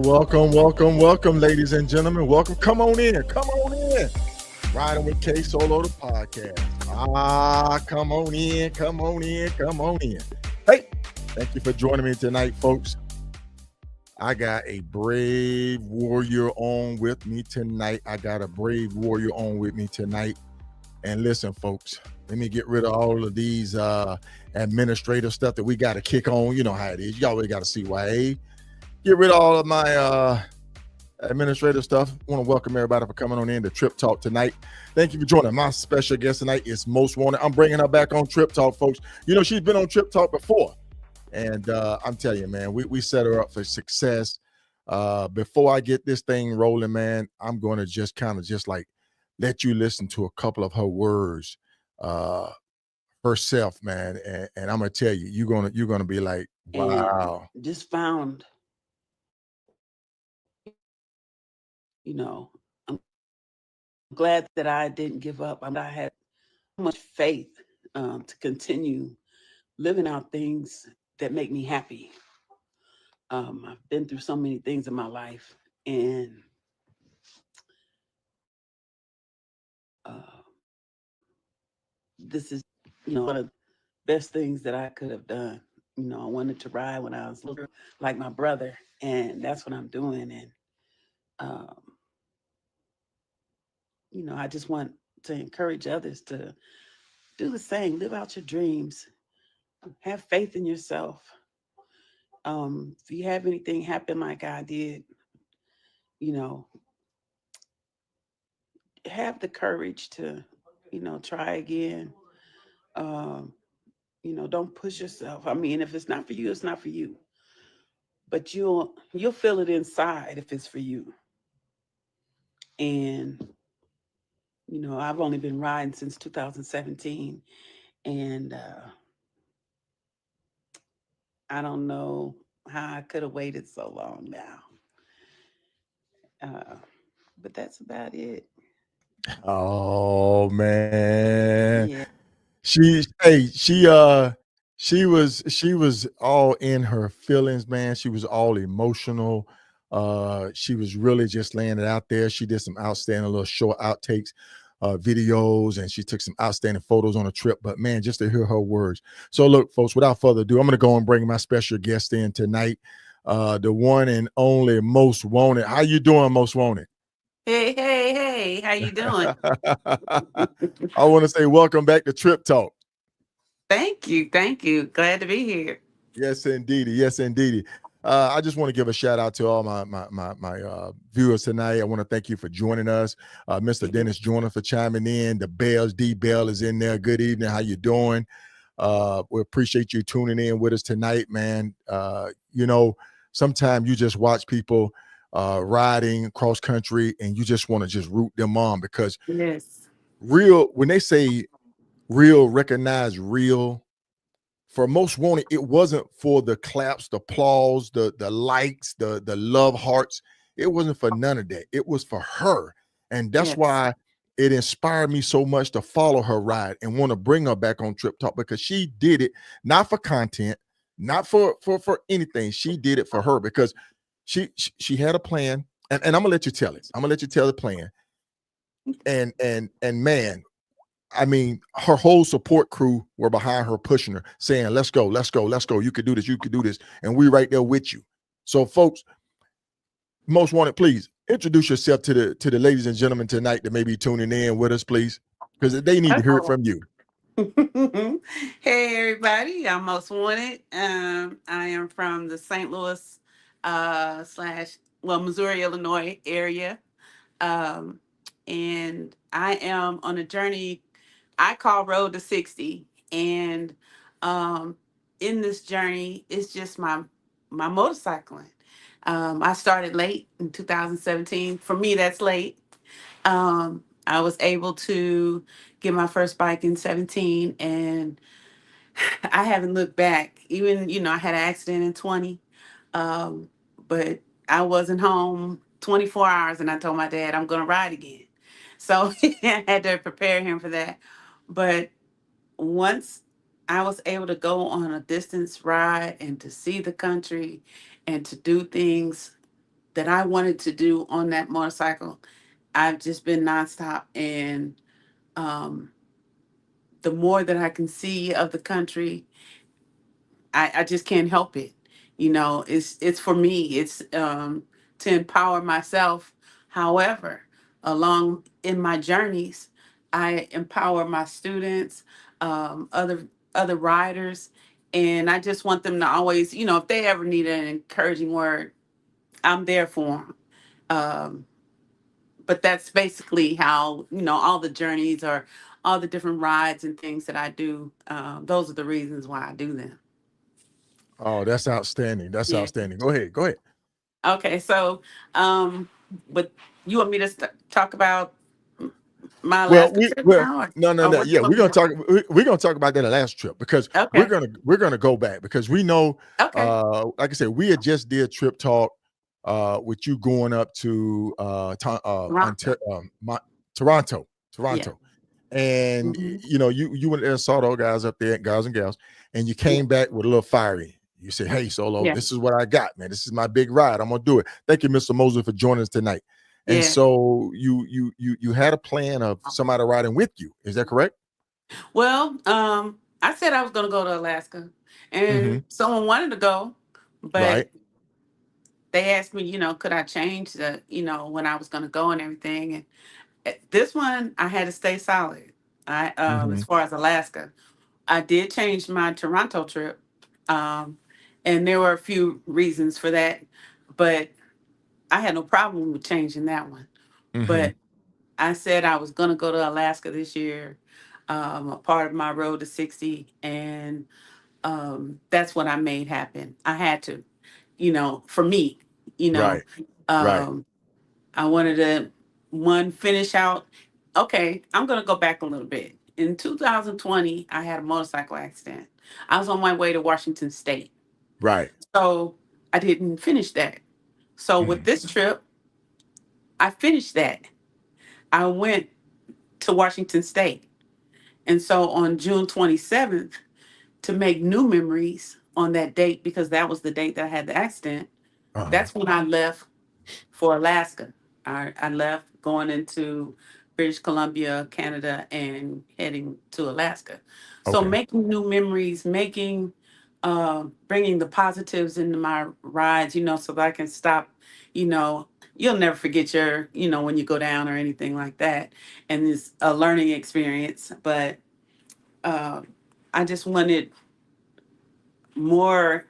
Welcome, ladies and gentlemen. Welcome. Come on in. Come on in. Riding with K Solo, the podcast. Come on in. Come on in. Come on in. Hey, thank you for joining me tonight, folks. I got a brave warrior on with me tonight. And listen, folks, let me get rid of all of these administrative stuff that we got to kick on. You know how it is. You always got to CYA. Get rid of all of my administrative stuff. I want to welcome everybody for coming on in to Trip Talk tonight. Thank you for joining. My special guest tonight is Most Wanted. I'm bringing her back on Trip Talk, folks. You know, she's been on Trip Talk before. And I'm telling you, man, we set her up for success. Before I get this thing rolling, man, I'm going to just kind of just like let you listen to a couple of her words herself, man. And I'm going to tell you, you're gonna be like, wow. And just found, I'm glad that I didn't give up. I had so much faith to continue living out things that make me happy. I've been through so many things in my life, and this is, one of the best things that I could have done. I wanted to ride when I was little, like my brother, and that's what I'm doing. And, I just want to encourage others to do the same, live out your dreams, have faith in yourself. If you have anything happen like I did, have the courage to, try again. Don't push yourself. I mean, if it's not for you, it's not for you. But you'll feel it inside if it's for you. And, I've only been riding since 2017. And I don't know how I could have waited so long now. But that's about it. Oh man. Yeah. She was all in her feelings, man. She was all emotional. She was really just laying it out there. She did some outstanding little short outtakes, videos, and she took some outstanding photos on a trip. But man, just to hear her words. So look, folks, without further ado, I'm gonna go and bring my special guest in tonight. The one and only Most Wanted. How you doing, Most Wanted? Hey, how you doing? I want to say welcome back to Trip Talk. Thank you. Glad to be here. Yes, indeedy. Yes, indeedy. I just want to give a shout out to all my viewers tonight. I want to thank you for joining us. Mr. Dennis Joyner for chiming in. The Bells, D Bell is in there. Good evening. How you doing? We appreciate you tuning in with us tonight, man. Sometimes you just watch people riding cross country and you just want to just root them on because Yes. when they say real, recognize real, for Most Wanted, it wasn't for the claps, the applause, the likes, the love hearts. It wasn't for none of that. It was for her. And that's why it inspired me so much to follow her ride and want to bring her back on Trip Talk, because she did it not for content, not for anything. She did it for her because she had a plan. And I'm gonna let you tell it. I'm gonna let you tell the plan. And man, I mean, her whole support crew were behind her, pushing her, saying, let's go. You could do this. And we right there with you. So folks, Most Wanted, please introduce yourself to the ladies and gentlemen tonight that may be tuning in with us, please, because they need to hear it from you. Hey everybody, I'm Most Wanted. I am from the St. Louis Missouri, Illinois area. Um, and I am on a journey I call Road to 60. And in this journey, it's just my motorcycling. I started late in 2017. For me, that's late. I was able to get my first bike in 17, and I haven't looked back. Even, I had an accident in 20, but I wasn't home 24 hours, and I told my dad I'm going to ride again. So I had to prepare him for that. But once I was able to go on a distance ride and to see the country and to do things that I wanted to do on that motorcycle. I've just been nonstop, and um, the more that I can see of the country, I just can't help it. It's for me. It's to empower myself. However, along in my journeys, I empower my students, other riders, and I just want them to always, if they ever need an encouraging word, I'm there for them. Um, but that's basically how all the journeys or all the different rides and things that I do. Those are the reasons why I do them. Oh, that's outstanding. That's Yeah. outstanding. Go ahead. Go ahead. Okay, so but you want me to talk about my Well, Alaska trip well, now, no, no, or no. what you Yeah, want we're me gonna to? talk. We're gonna talk about that last trip because we're Okay, gonna we're gonna go back because we know, okay, like I said, we had just did trip talk, with you going up to Toronto. Toronto, Yeah. Toronto, and Hmm. you went there and saw those guys up there, guys and gals, and you Yeah. came back with a little fiery. You said, "Hey, Solo, Yeah. this is what I got, man. This is my big ride. I'm gonna do it. Thank you, Mr. Mosley, for joining us tonight." And Yeah. so you had a plan of somebody riding with you. Is that correct? Well, I said I was going to go to Alaska, Mm-hmm. and someone wanted to go, but Right. they asked me, could I change when I was going to go and everything. And this one, I had to stay solid. Mm-hmm. As far as Alaska, I did change my Toronto trip, um, and there were a few reasons for that, but I had no problem with changing that one. Mm-hmm. But I said I was going to go to Alaska this year, a part of my road to 60, and that's what I made happen. I had to, for me, you know, Right. Right. um, I wanted to finish out. Okay, I'm gonna go back a little bit. In 2020, I had a motorcycle accident. I was on my way to Washington State, Right. so I didn't finish that. So with Mm. this trip, I finished that. I went to Washington State, and so on June 27th, to make new memories on that date because that was the date that I had the accident. Uh-huh. That's when I left for Alaska. I left going into British Columbia, Canada, and heading to Alaska. So Okay. making new memories, bringing the positives into my rides, so that I can stop, you know, you'll never forget when you go down or anything like that. And it's a learning experience, but uh, I just wanted more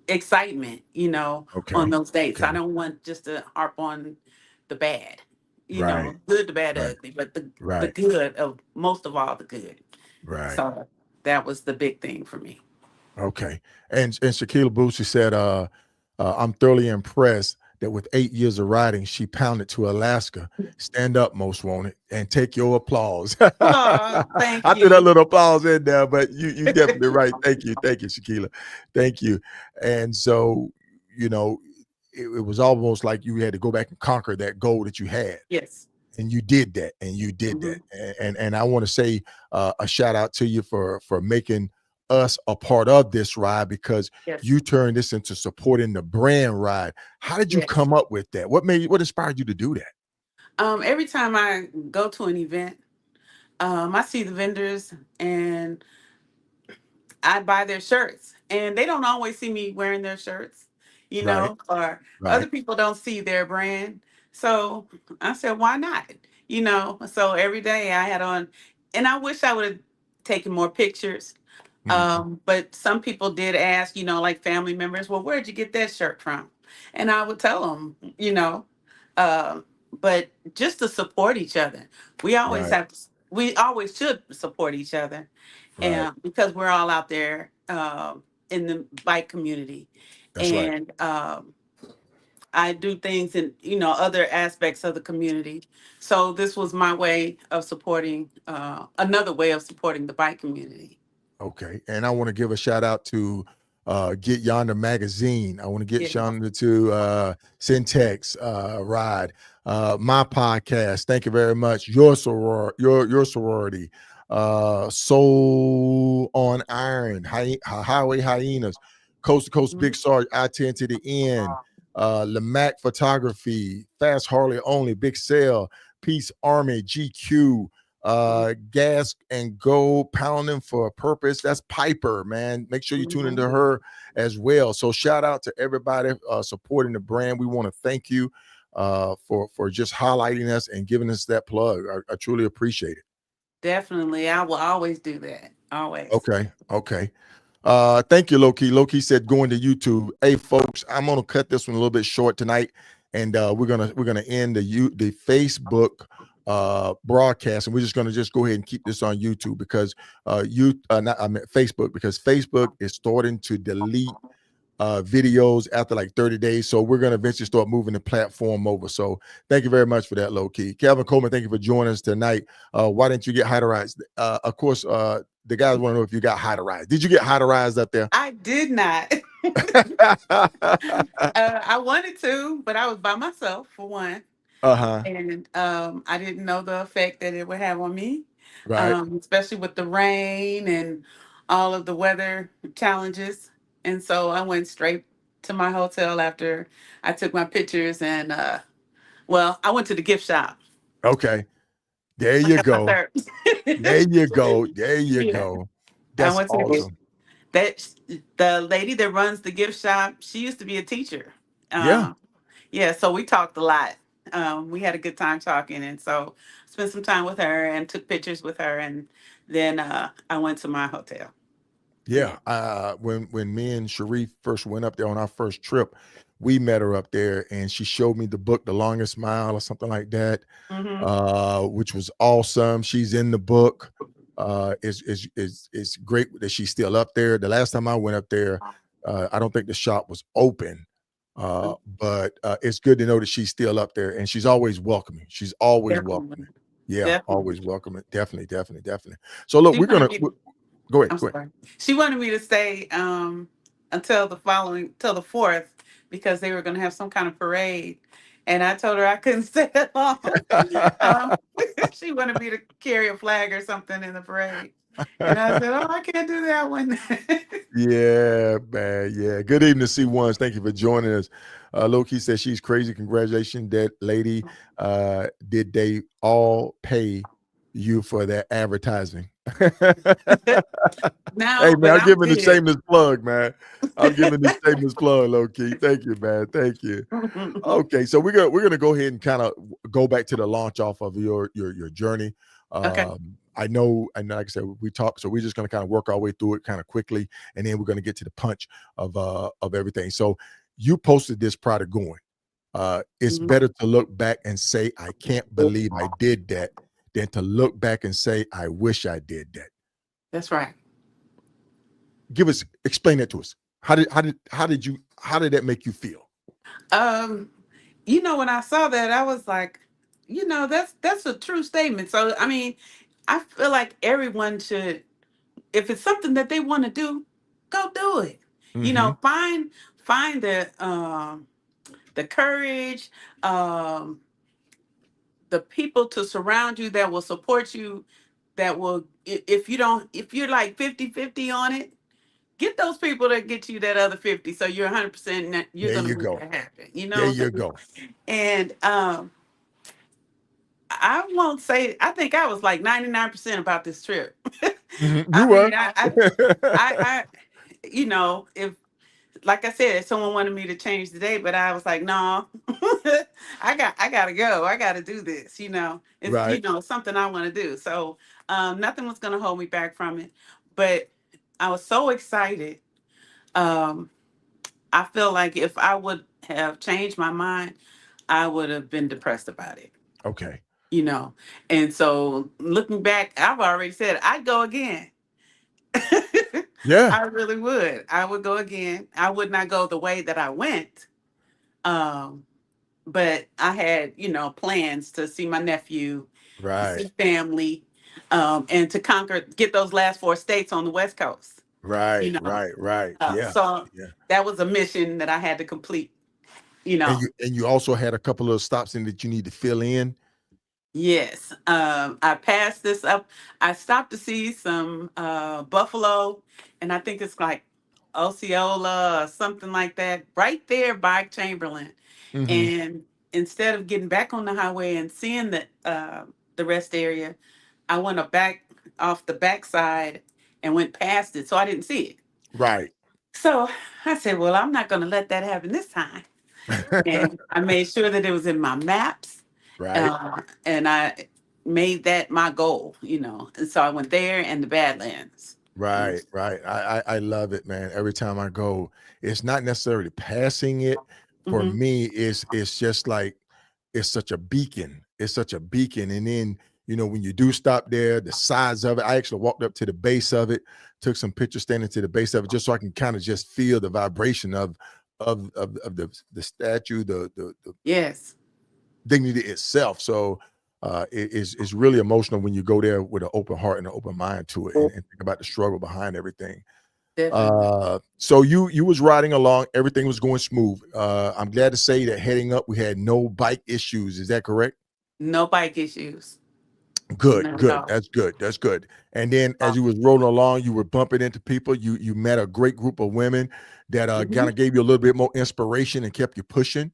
excitement, on Okay. those dates. I Okay. don't want just to harp on the bad, Right. good, the bad, Right. ugly, but the Right. good of most of all the good. Right. So that was the big thing for me. Okay. And Shaquila Boosie said, I'm thoroughly impressed that with 8 years of riding, she pounded to Alaska. Stand up, most wanted, and take your applause. Oh, thank I threw that you. little applause in there, but you definitely right. Thank you, Shaquila. Thank you. And so, you know, it was almost like you had to go back and conquer that goal that you had, Yes. and you did that, and you did that. Hmm. And I want to say a shout out to you for making us a part of this ride because Yes. you turned this into supporting the brand ride. How did you Yes. come up with that? What inspired you to do that? Every time I go to an event, I see the vendors and I buy their shirts, and they don't always see me wearing their shirts, Right, or other right. people don't see their brand. So I said, why not? So every day I had on, and I wish I would have taken more pictures. Mhm. But some people did ask, like family members, well, where'd you get that shirt from? And I would tell them, uh, but just to support each other. Right, We always should support each other, right. and because we're all out there in the bike community, That's right. and I do things in other aspects of the community. So this was my way of supporting another way of supporting the bike community. Okay. And I want to give a shout out to Get Yonder Magazine. I want to get Yes. Yonder to Syntex Ride, my podcast. Thank you very much. Your sorority, Soul on Iron, Highway Hyenas, Coast to Coast Big Mhm. Sarge, I 10 to the end. Lamac Photography, Fast Harley Only, Big Sale, Peace Army, GQ, Gas and Go, Pounding for a Purpose. That's Piper, man. Make sure you tune into Mhm. her as well. So shout out to everybody supporting the brand. We want to thank you for just highlighting us and giving us that plug. I truly appreciate it. Definitely. I will always do that. Always. Okay, okay. Thank you, Loki. Loki said going to YouTube. Hey, folks, I'm gonna cut this one a little bit short tonight, and we're gonna end the Facebook broadcast, and we're just go ahead and keep this on YouTube because not I mean Facebook, because Facebook is starting to delete videos after like 30 days. So we're going to eventually start moving the platform over. So thank you very much for that, low key. Calvin Coleman, thank you for joining us tonight. Why didn't you get high to rise? Of course, the guys want to know if you got high to rise. Did you get high to rise up there? I did not. I wanted to, but I was by myself for one. Uh-huh. And I didn't know the effect that it would have on me, Right. especially with the rain and all of the weather challenges. And so I went straight to my hotel after I took my pictures and well, I went to the gift shop. Okay. There I you got my go. third. There you go. There you Yeah, go. I That's went to the gift. awesome. That the lady that runs the gift shop, she used to be a teacher. Yeah. Uh, yeah, so we talked a lot. We had a good time talking, and so spent some time with her and took pictures with her, and then I went to my hotel. Yeah. Yeah, when me and Sharif first went up there on our first trip, we met her up there, and she showed me the book, The Longest Mile, or something like that, Hmm. which was awesome. She's in the book. It's great that she's still up there. The last time I went up there, I don't think the shop was open, but it's good to know that she's still up there, and she's always welcoming. She's always Definitely, welcoming. Yeah, definitely. always welcoming. Definitely, definitely, definitely. So look, She wanted me. go ahead, I'm go ahead. sorry. She wanted me to stay until till the fourth, because they were going to have some kind of parade, and I told her I couldn't stay that long. Um, she wanted me to carry a flag or something in the parade, and I said, "Oh, I can't do that one." Yeah, man. Yeah. Good evening, C1s. Thank you for joining us. Loki says she's crazy. Congratulations, that lady. Did they all pay you for that advertising? Hey, No, man, but I'm I'm giving the good. shameless plug, man. I'm giving the shameless plug, Loki. Thank you, man. Thank you. Okay, so we're gonna go ahead and kind of go back to the launch off of your journey. Okay. I know, like I said, we talked, so we're just gonna kind of work our way through it kind of quickly, and then we're gonna get to the punch of everything. So you posted this prior to going. It's Mhm. better to look back and say, I can't believe I did that, than to look back and say, I wish I did that. That's right. Explain that to us. How did that make you feel? Um, when I saw that, I was like, that's a true statement. So I mean, I feel like everyone should, if it's something that they want to do, go do it. Hmm. Find the courage, um, the people to surround you that will support you, that will, if you don't, if you're like 50-50 on it, get those people that get you that other 50, so you're 100%, you're There going to you make go. that happen, There you go. and I won't say, I think I was like 99% about this trip. Mhm. You I were. mean, I if, like I said, if someone wanted me to change the day, but I was like, no, I gotta go. I gotta do this. It's, Right. something I want to do. So nothing was gonna hold me back from it. But I was so excited. Um, I feel like if I would have changed my mind, I would have been depressed about it. Okay. You know, and so looking back, I've already said I'd go again. Yeah. I really would. I would go again. I would not go the way that I went. Um, but I had, plans to see my nephew, to Right. see family, and to get those last four states on the West Coast. You Right. know, Right. Right. Yeah. so Yeah. that was a mission that I had to complete. You And know, you also had a couple of stops in that you need to fill in. yes. I passed this up. I stopped to see some buffalo, and I think it's like Osceola or something like that, right there by Chamberlain. Mm-hmm. And instead of getting back on the highway and seeing the rest area, I went a back off the backside and went past it, so I didn't see it. Right. So I said, "Well, I'm not going to let that happen this time." And I made sure that it was in my maps, Right. and I made that my goal, And so I went there and the Badlands. Right, right. I love it, man. Every time I go, it's not necessarily passing it. For Mm-hmm. me, it's just like it's such a beacon. It's such a beacon. And then, when you do stop there, the size of it, I actually walked up to the base of it, took some pictures standing to the base of it, just so I can kind of just feel the vibration of the statue, the Yes, dignity itself. So it's really emotional when you go there with an open heart and an open mind to it, and think about the struggle behind everything. definitely. So you was riding along, everything was going smooth. I'm glad to say that heading up, we had no bike issues. Is that correct? No bike issues. Good, Not at good. all. That's good. That's good. And then as you was rolling along, you were bumping into people. You met a great group of women that kind Mhm. of gave you a little bit more inspiration and kept you pushing.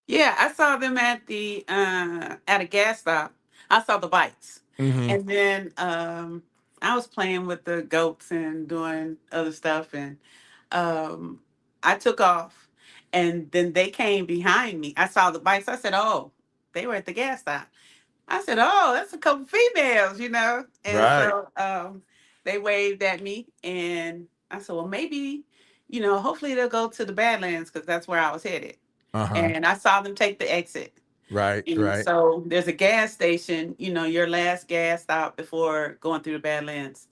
Yeah, I saw them at a gas stop. I saw the bikes. Hmm. And then I was playing with the goats and doing other stuff, and um I took off, and then they came behind me. I saw the bikes. I said, "Oh, they were at the gas stop." I said, "Oh, that's a couple females." And Right. so they waved at me, and I said, "Well, maybe, hopefully they'll go to the Badlands because that's where I was headed." Uh-huh. And I saw them take the exit. Right, And right. so there's a gas station, your last gas stop before going through the Badlands.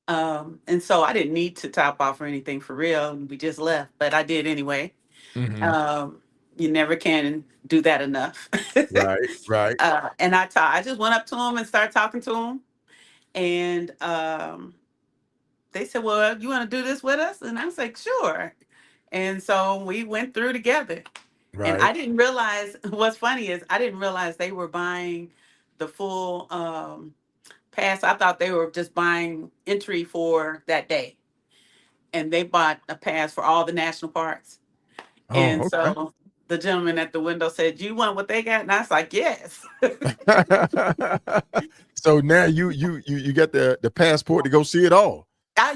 And so I didn't need to top off or anything for real. We just left, but I did anyway. Hmm. Um, you never can do that enough. Right, right. And I just went up to them and started talking to them. And they said, "Well, you want to do this with us?" And I was like, "Sure." And so we went through together. And Right. I didn't realize what's funny is I didn't realize they were buying the full pass. I thought they were just buying entry for that day. And they bought a pass for all the national parks. And Oh, okay. so the gentleman at the window said, "You want what they got?" And I was like, "Yes." So now you got the passport to go see it all.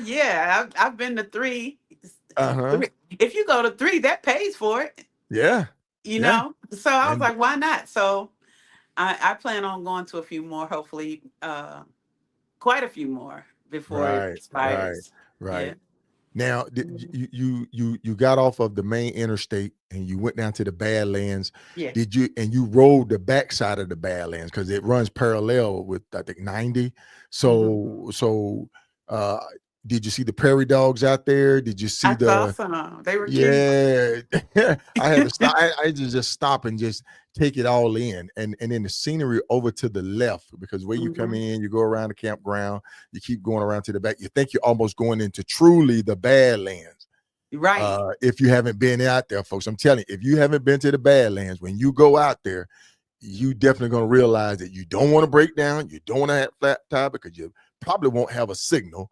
Yeah, I've been to three. Uh-huh. Three. If you go to three, that pays for it, Yeah. Yeah. So I was And like, why not? So I plan on going to a few more, hopefully, quite a few more before it right, right, expires. Yeah. right. Now, Mhm. you got off of the main interstate and you went down to the Badlands. Yes. You rode the backside of the Badlands because it runs parallel with I think 90. Hmm. So uh did you see the prairie dogs out there? Did you see I saw the some. They were cute. Yeah, I had to stop. I just stop and just take it all in, and then the scenery over to the left because where you come Hmm. in, you go around the campground, you keep going around to the back. You think you're almost going into truly the Badlands. Right. If you haven't been out there, folks, I'm telling you, if you haven't been to the Badlands, when you go out there, you definitely going to realize that you don't want to break down, you don't want to have flat tire because you probably won't have a signal,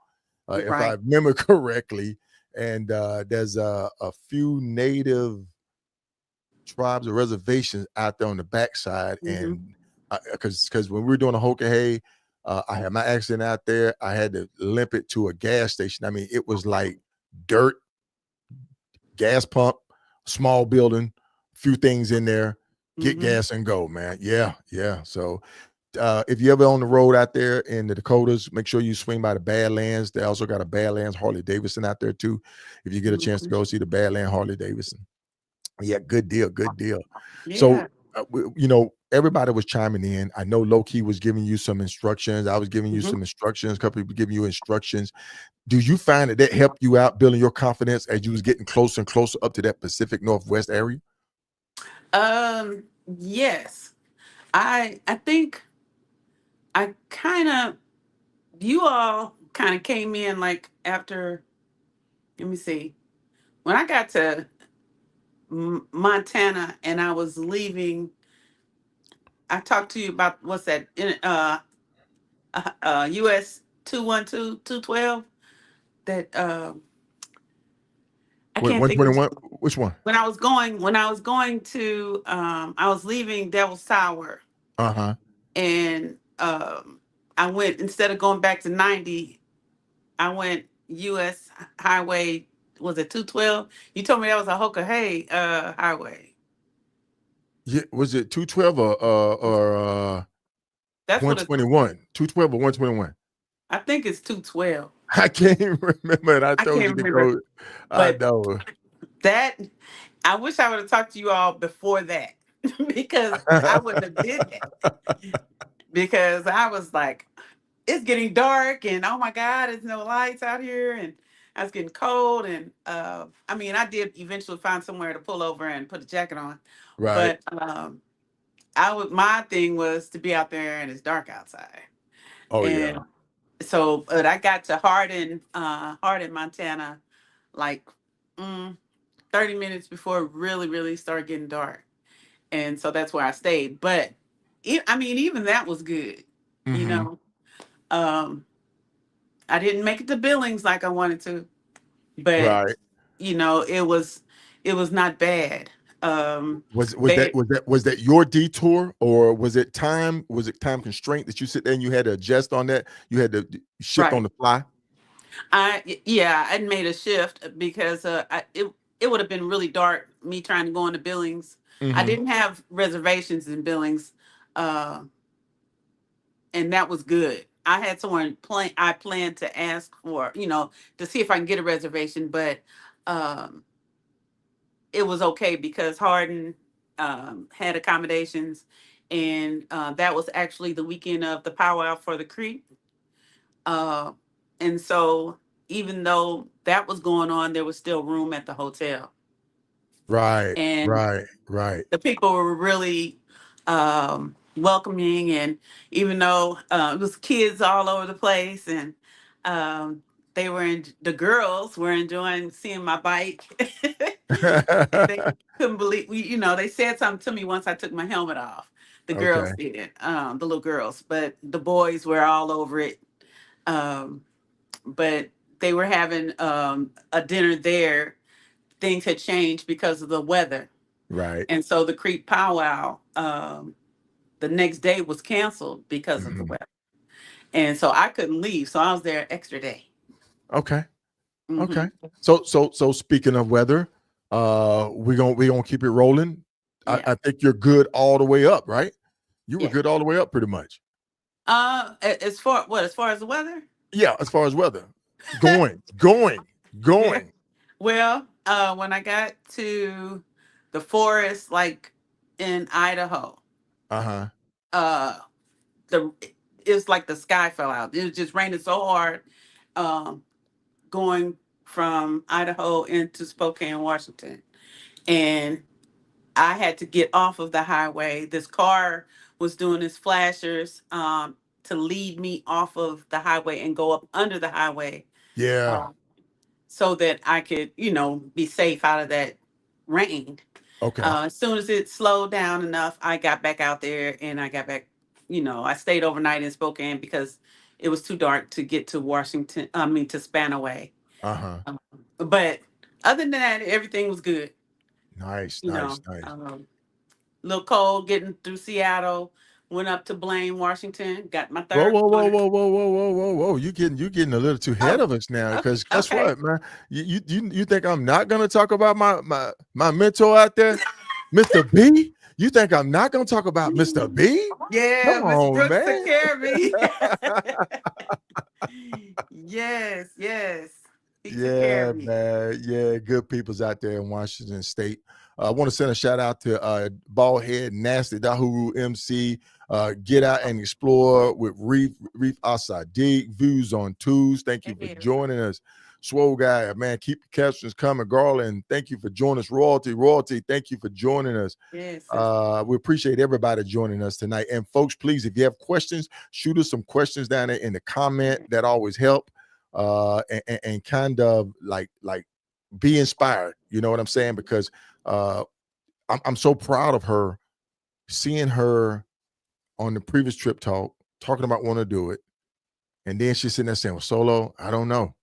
if I Right. remember correctly. And there's a few native tribes or reservations out there on the backside, Hmm. and because when we were doing a Hoka, I had my accident out there. I had to limp it to a gas station. I mean, it was like dirt, gas pump, small building, few things in there, get Hmm. gas and go, man. Yeah, yeah. So if you ever on the road out there in the Dakotas, make sure you swing by the Badlands. They also got a Badlands Harley Davidson out there too. If you get a chance to Hmm. go see the Badland Harley Davidson, yeah, good deal, good deal. So Yeah. everybody was chiming in. I know low key was giving you some instructions. I was giving you Hmm. some instructions. A couple people giving you instructions. Do you find that helped you out building your confidence as you was getting closer and closer up to that Pacific Northwest area? Yes. I think I kind of you all kind of came in like after, let me see, when I got to Montana and I was leaving. I talked to you about what's that in US 212 212 that I Wait, can't think of 121. Which one? when I was going to I was leaving Devil's Tower, Uh-huh. and I went, instead of going back to 90, I went US Highway, was it 212? You told me that was a Hoka Hay highway. Yeah, was it 212 or That's what 121? 212 or 121? I think it's 212. I can't even remember it. I I told you can't to remember, go. I but know. that I wish I would have talked to you all before that because I wouldn't have did that, because I was like, it's getting dark and oh my God, there's no lights out here, and I was getting cold, and I mean, I did eventually find somewhere to pull over and put a jacket on, Right. but my thing was to be out there and it's dark outside. Oh yeah. And so, but I got to Hardin, Montana, like mm, 30 minutes before it really, really started getting dark. And so that's where I stayed. But I mean, even that was good. You Mm-hmm. know, um, I didn't make it to Billings like I wanted to, but Right. it was not bad. Was that They your detour, or was it time? Was it time constraint that you sit there and you had to adjust on that? You had to shift on Right. the fly. Yeah, I made a shift because it would have been really dark me trying to go into Billings. I Mm-hmm. didn't have reservations in Billings, uh, and that was good. I had someone I planned to ask for, to see if I can get a reservation, but um, it was okay because Hardin had accommodations, and that was actually the weekend of the powwow for the Creek. Uh, and so, even though that was going on, there was still room at the hotel. Right. And Right. Right. the people were really welcoming. And even though it was kids all over the place, and um, the girls were enjoying seeing my bike. And they couldn't believe, they said something to me once I took my helmet off. The girls Okay. did, the little girls, but the boys were all over it. Um, but they were having a dinner there. Things had changed because of the weather, Right. and so the Creek powwow the next day was canceled because of the Mhm. weather, and so I couldn't leave. So I was there extra day. Okay. Okay. Hmm. So speaking of weather, we gonna keep it rolling. Yeah, I think you're good all the way up, right? You were yeah. good all the way up pretty much. As far as the weather, Yeah, as far as weather. Going. well, when I got to the forest, like in Idaho, Uh-huh. uh, the it's like the sky fell out. It was just raining so hard, um, going from Idaho into Spokane, Washington. And I had to get off of the highway. This car was doing its flashers to lead me off of the highway and go up under the highway, Yeah. uh, so that I could, be safe out of that rain. Okay. As soon as it slowed down enough, I got back out there and I got back. I stayed overnight in Spokane because it was too dark to get to Washington. I mean, to Spanaway. Uh-huh. But other than that, everything was good. Nice, You nice, know, nice. little cold getting through Seattle. Went up to Blaine, Washington. Got my Whoa, third whoa, whoa, pointer. whoa, whoa, whoa, whoa, whoa, whoa. You getting a little too ahead Oh, of us now. okay. Because guess Okay. what, man? You think I'm not gonna talk about my mentor out there, Mr. B? You think I'm not gonna talk about Mr. B? Come Yeah, Miss on, Brooks took man. care of me. Yes, yes. He took care Yeah, of me. man. Yeah, good people's out there in Washington State. I want to send a shout out to Bald Head Nasty Dahuru MC. Get out and explore with Reef Asadiq. Views on twos. Thank you for Hey, joining us. Swole guy, man. Keep the captions coming, Garland. Thank you for joining us. Royalty. Thank you for joining us. yes, sis. We appreciate everybody joining us tonight. And folks, please, if you have questions, shoot us some questions down there in the comment. That always help. And kind of like be inspired. You know what I'm saying? Because uh, I'm so proud of her, seeing her on the previous trip talking about wanting to do it, and then she's sitting there saying, "Well, Solo, I don't know.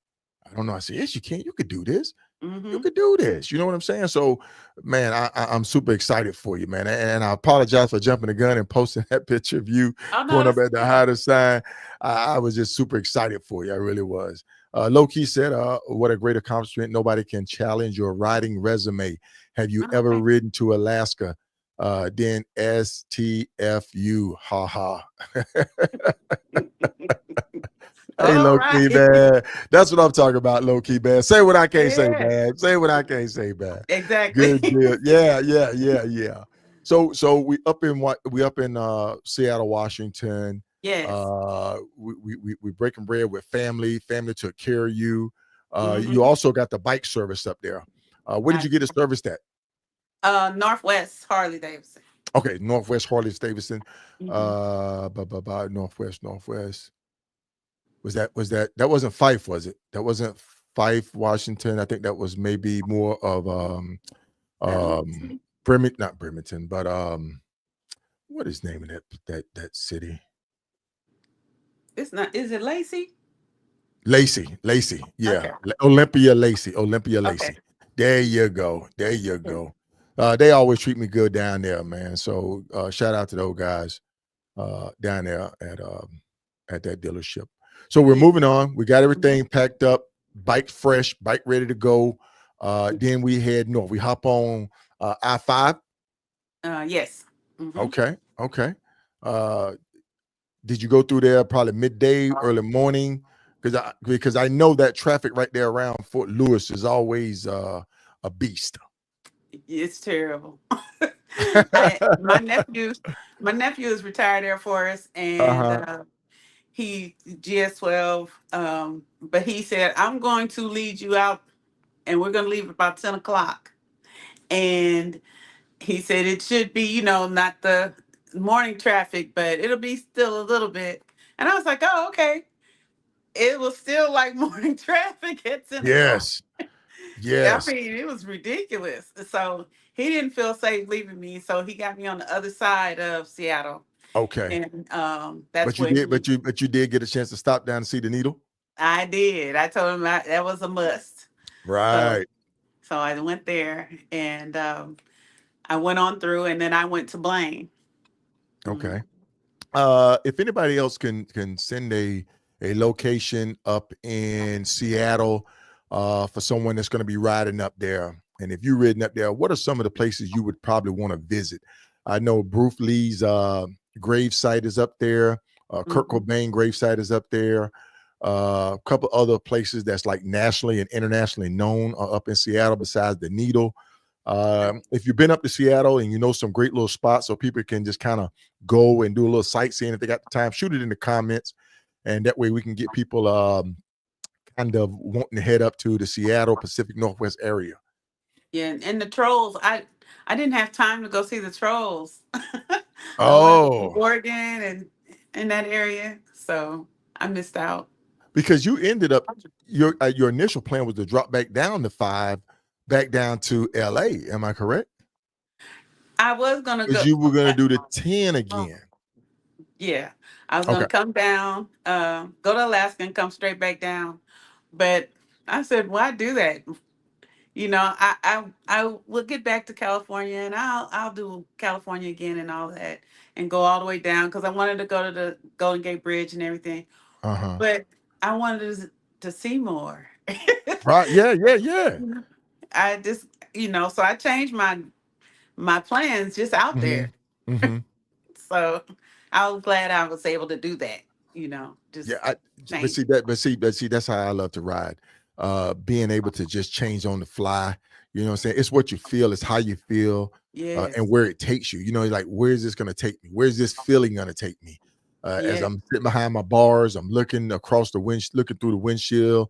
I don't know." I said, "Yes, you can. You could do this. You Mm-hmm. could do this. You know what I'm saying? So, man, I'm super excited for you, man. And I apologize for jumping the gun and posting that picture of you Oh no, going up that's at the okay. hotter sign. I was just super excited for you. I really was. Low key said, "What a great accomplishment! Nobody can challenge your riding resume. Have you ever Okay. ridden to Alaska? Then STFU, ha ha." Hey, All low key, right. man. That's what I'm talking about, low key, man. Say what I can't say, Yeah. man. Say what I can't say, man. Exactly. Good deal. Yeah, yeah, yeah, yeah. So we up in Seattle, Washington. Yes. We breaking bread with family. Family took care of you. You Mm-hmm. also got the bike service up there. Where did I, you get it serviced at? Northwest Harley Davidson. Okay, Northwest Harley Davidson. Mm-hmm. Northwest. Was that wasn't Fife, was it? That wasn't Fife, Washington. I think that was maybe more of That um Bremen, not Bremerton, but what is name of that city? it's not. Is it Lacey? Lacey, yeah. Okay. Olympia Okay. Lacey. There you go. There you go. They always treat me good down there, man. So shout out to those guys down there at that dealership. So we're Yeah. moving on. We got Mhm. everything packed up, bike fresh, bike ready to go. Then we head north. We hop on I-5. Yes. Mm-hmm. Okay, okay. Uh, did you go through there probably midday, early morning? Because I know that traffic right there around Fort Lewis is always a beast. It's terrible. My nephew is retired Air Force, and Uh-huh. he GS 12. But he said, "I'm going to lead you out, and we're going to leave about 10 o'clock." And he said it should be, not the morning traffic, but it'll be still a little bit. And I was like, "Oh, okay." It was still like morning traffic at 10 o'clock. Yes, I yes. mean, it was ridiculous. So he didn't feel safe leaving me. So he got me on the other side of Seattle. Okay. And that's where he, But you did get a chance to stop down and see the needle? I did. I told him that was a must. So, Right. so I went there and I went on through and then I went to Blaine. Mhm. Okay. If anybody else can send a location up in Seattle for someone that's going to be riding up there, and if you're riding up there, what are some of the places you would probably want to visit? I know Bruce Lee's grave site is up there. Kurt Mhm. Cobain grave site is up there. A couple other places that's like nationally and internationally known are up in Seattle besides the Needle. If you've been up to Seattle and you know some great little spots so people can just kind of go and do a little sightseeing if they got the time, shoot it in the comments. And that way we can get people kind of wanting to head up to the Seattle Pacific Northwest area. Yeah, and the trolls. I didn't have time to go see the trolls. I wanted to see Oh, Oregon and in that area, so I missed out. because you ended up your initial plan was to drop back down to 5, back down to LA. Am I correct? I was gonna Because go. you were gonna do the 10 uh, again. Yeah, I was Okay. gonna come down, go to Alaska and come straight back down. But I said, why do that? I will get back to California and I'll do California again and all that and go all the way down because I wanted to go to the Golden Gate Bridge and everything. Uh-huh. But I wanted to see more. Right. Yeah, yeah, yeah. I just, so I changed my plans just out Mm-hmm. there. Mm-hmm. So I was glad I was able to do that, Yeah, just but change see it. that, that's how I love to ride. Being able to just change on the fly. You know what I'm saying? It's what you feel, it's how you feel, and Yes. where it takes you. Like where is this gonna take me? Where's this feeling gonna take me? As Yes. I'm sitting behind my bars, I'm looking across the looking through the windshield.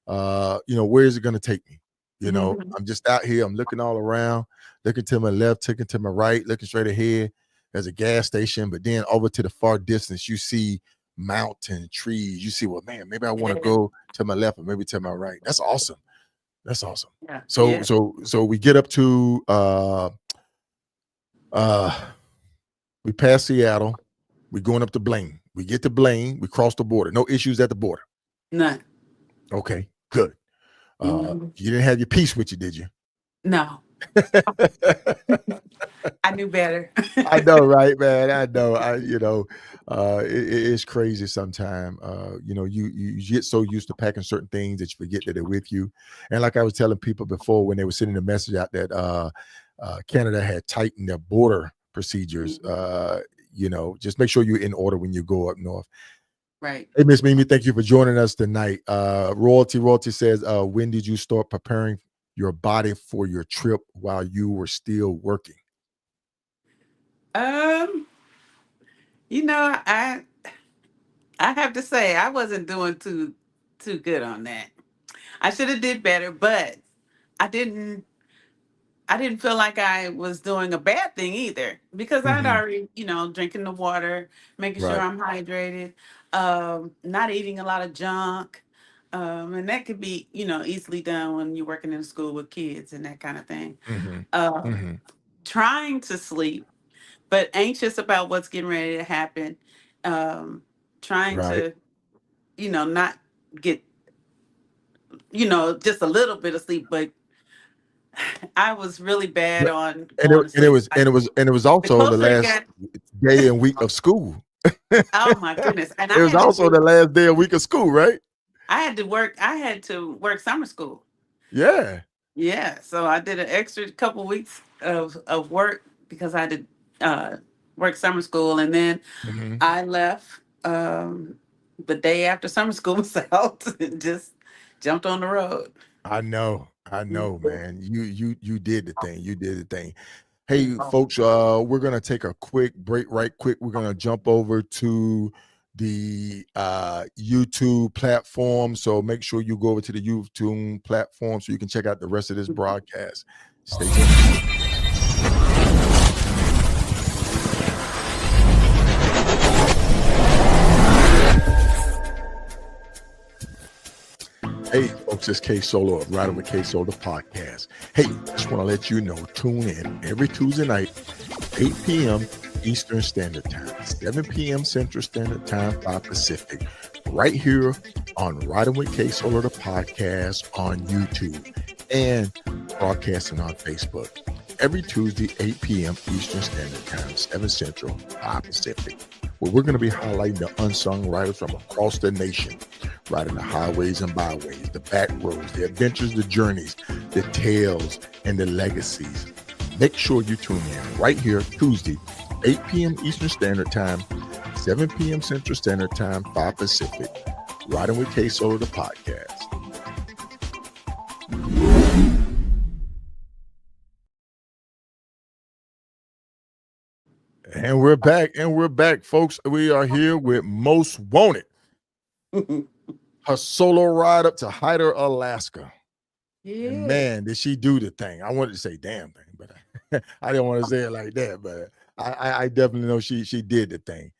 Where is it gonna take me? Mhm. I'm just out here, I'm looking all around, looking to my left, looking to my right, looking straight ahead. There's a gas station, but then over to the far distance, you see mountain trees. You see, well, man, maybe I want to Yeah. go to my left or maybe to my right. That's awesome. That's awesome. Yeah. So Yeah. so we get up to uh we pass Seattle, we going up to Blaine. We get to Blaine, we cross the border. No issues at the border. None. Okay, good. Mhm. You didn't have your piece with you, did you? No, I knew better. I know, right, man? I know. It's crazy sometimes. You get so used to packing certain things that you forget that they're with you. And like I was telling people before when they were sending the message out that Canada had tightened their border procedures. Mhm. Just make sure you're in order when you go up north. Right. Hey, Miss Mimi, thank you for joining us tonight. Royalty says, when did you start preparing your body for your trip while you were still working? Um, I have to say I wasn't doing too good on that. I should have did better, but I didn't I didn't feel like I was doing a bad thing either because I'd Hmm. already, drinking the water, making sure Right. I'm hydrated, not eating a lot of junk. And that could be, easily done when you're working in a school with kids and that kind of thing. Hmm. Um, Hmm. Trying to sleep, but anxious about what's getting ready to happen. Um, Trying Right. to, not get, just a little bit of sleep, but I was really bad But on and it going to and it sleep. was and Like it was and it was the also the closer it last got, day and week of school. oh my goodness. And It was also the last day of week of school, right? I had to work summer school. Yeah. Yeah. So I did an extra couple weeks of work because I did uh work summer school, and then Hmm. I left the day after summer school was out and just jumped on the road. I know, man. You did the thing. You did the thing. Hey, folks, we're gonna take a quick break, right quick. We're gonna jump over to the YouTube platform. So make sure you go over to the YouTube platform so you can check out the rest of this broadcast. Stay tuned. Hey, folks, it's K Solo of Riding with K Solo podcast. Hey, just want to let you know, tune in every Tuesday night, 8 p.m. Eastern Standard Time, 7 p.m. Central Standard Time, 5 Pacific, right here on Riding with K Solo, the podcast on YouTube and broadcasting on Facebook. Every Tuesday, 8 p.m. Eastern Standard Time, 7 Central, 5 Pacific, where we're going to be highlighting the unsung riders from across the nation, riding the highways and byways, the back roads, the adventures, the journeys, the tales, and the legacies. Make sure you tune in right here Tuesday, 8 p.m. Eastern Standard Time, 7 p.m. Central Standard Time, 5 Pacific. Riding with K Solo, the podcast. And we're back, folks. We are here with Most Wanted, her solo ride up to Hyder, Alaska. And Yeah. man, did she do the thing. I wanted to say damn thing, but I didn't want to say it like that. But I definitely know she did the thing.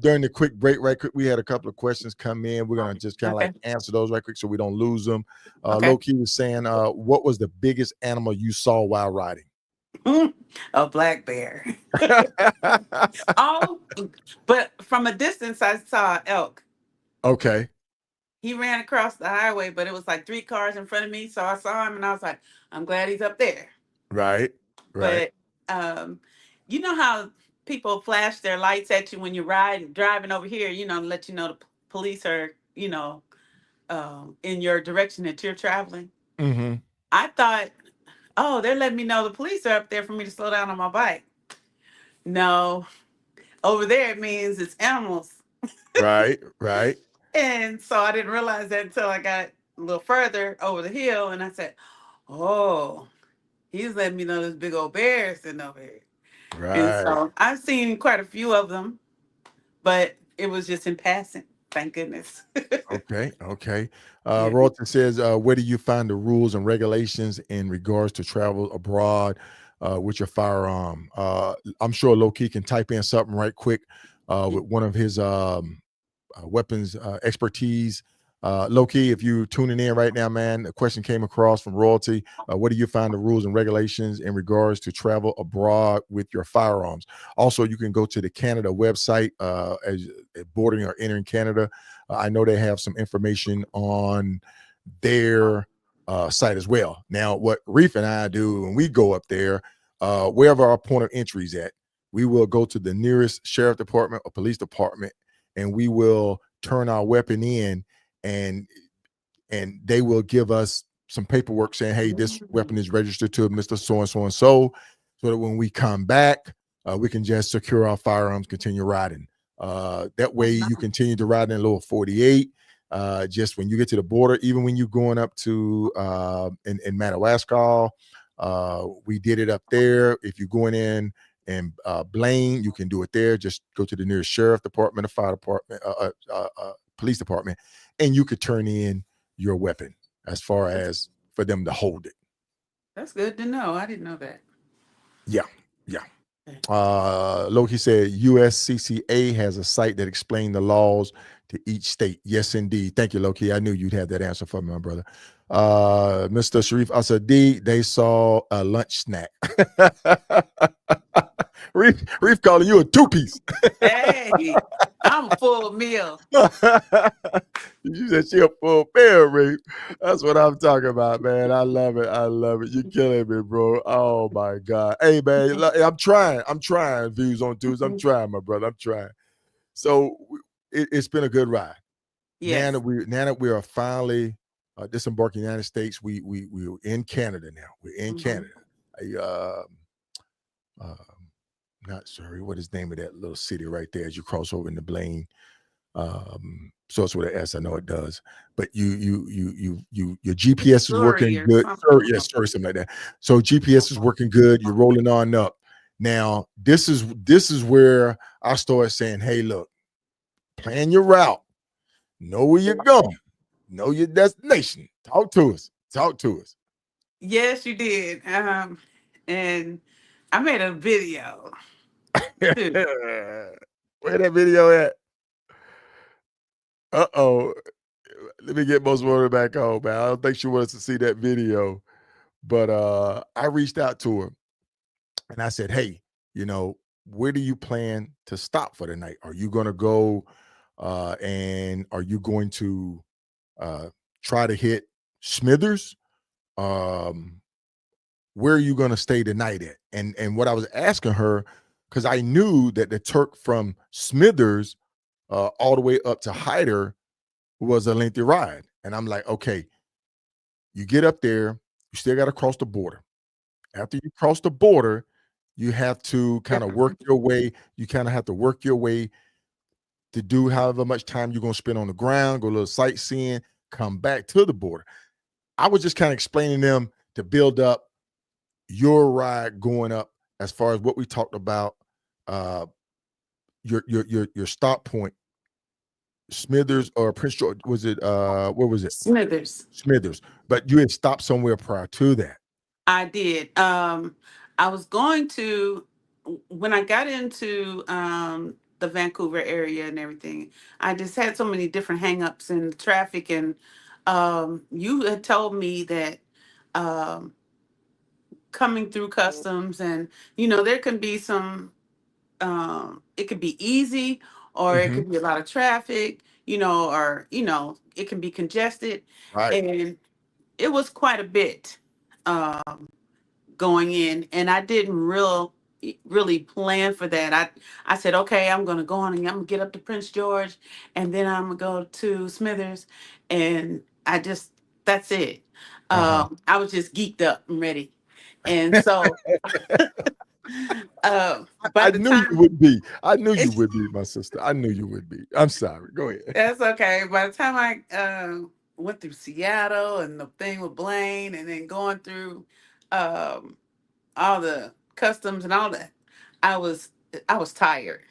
During the quick break, right quick, we had a couple of questions come in. We're gonna just kind of like Okay. answer those right quick so we don't lose them. Okay. Loki was saying, what was the biggest animal you saw while riding? A black bear. Oh, but from a distance, I saw an elk. Okay, He ran across the highway, but it was like three cars in front of me. So I saw him and I was like, I'm glad he's up there. right, right. But um, you know how people flash their lights at you when you're driving over here, to let you know the police are, in your direction that you're traveling. Mm-hmm. I thought, oh, they're letting me know the police are up there for me to slow down on my bike. No, over there it means it's animals. Right, right, And so I didn't realize that until I got a little further over the hill and I said, oh, he's letting me know this big old bear sitting over here. And right. so I've seen quite a few of them, but it was just in passing. Thank goodness. Okay, okay. Yeah. Royalton says, where do you find the rules and regulations in regards to travel abroad with your firearm? I'm sure Low Key can type in something right quick with one of his weapons expertise. Low Key, if you're tuning in right now, man, the question came across from Royalty. Where do you find the rules and regulations in regards to travel abroad with your firearms? Also, you can go to the Canada website as boarding or entering Canada. I know they have some information on their site as well. Now, what Reef and I do when we go up there, wherever our point of entry is at, we will go to the nearest sheriff department or police department, and we will turn our weapon in, and they will give us some paperwork saying, hey, this weapon is registered to Mr. So and so and so, so that when we come back, we can just secure our firearms, continue riding. That way you continue to ride in a little 48. Just when you get to the border, even when you're going up to in Madawaska, we did it up there. If you're going in and Blaine, you can do it there. Just go to the nearest sheriff department, or fire department, police department, and you could turn in your weapon as far as for them to hold it. That's good to know. I didn't know that. Yeah. Loki said USCCA has a site that explains the laws to each state. Yes, indeed. Thank you, Loki. I knew you'd have that answer for me, my brother. Mr. Sharif Asadi, they saw a lunch snack. Reef calling you a two-piece. Hey, I'm a full meal. You said she a full meal, Reef. That's what I'm talking about, man. I love it. You're killing me, bro. Oh my God. Hey, man, I'm trying. Views on Tuesday. I'm trying, my brother. I'm trying. So it's been a good ride. Yes. Now that we are finally disembarking in the United States, we're in Canada now. We're in Canada. Not sorry, what is the name of that little city right there as you cross over into Blaine? So it's with an S. I know it does, but your GPS is working good. Yes, sorry, something like that. So GPS is working good. You're rolling on up. Now this is where I start saying, hey, look, plan your route, know where you're going, know your destination. Talk to us. Yes, you did. And I made a video too. Where that video at? Let me get most water back home, man. I don't think she wants to see that video, but I reached out to her and I said, hey, where do you plan to stop for the night? Are you going to go and are you going to try to hit Smithers? Where are you going to stay the night at? And what I was asking her, because I knew that the Turk from Smithers all the way up to Hyder was a lengthy ride. And I'm like, okay, you get up there, you still got to cross the border. After you cross the border, you have to kind of work your way. You kind of have to work your way to do however much time you're going to spend on the ground, go a little sightseeing, come back to the border. I was just kind of explaining them to build up your ride going up as far as what we talked about, your stop point, Smithers or Prince George. Was it where was it? Smithers. But you had stopped somewhere prior to that. I did. I was going to, when I got into the Vancouver area and everything, I just had so many different hangups in traffic. And you had told me that um, coming through customs, and there can be some, it could be easy, or it could be a lot of traffic, or it can be congested. Right. And it was quite a bit. Going in, and I didn't really plan for that. I said, okay, I'm gonna go on and I'm gonna get up to Prince George, and then I'm gonna go to Smithers, and that's it. I was just geeked up and ready, and so by I the knew you time would be. I knew you would be, my sister. I knew you would be. I'm sorry. Go ahead. that's okay. By the time I went through Seattle and the thing with Blaine, and then going through um, all the customs and all that, I was I was tired,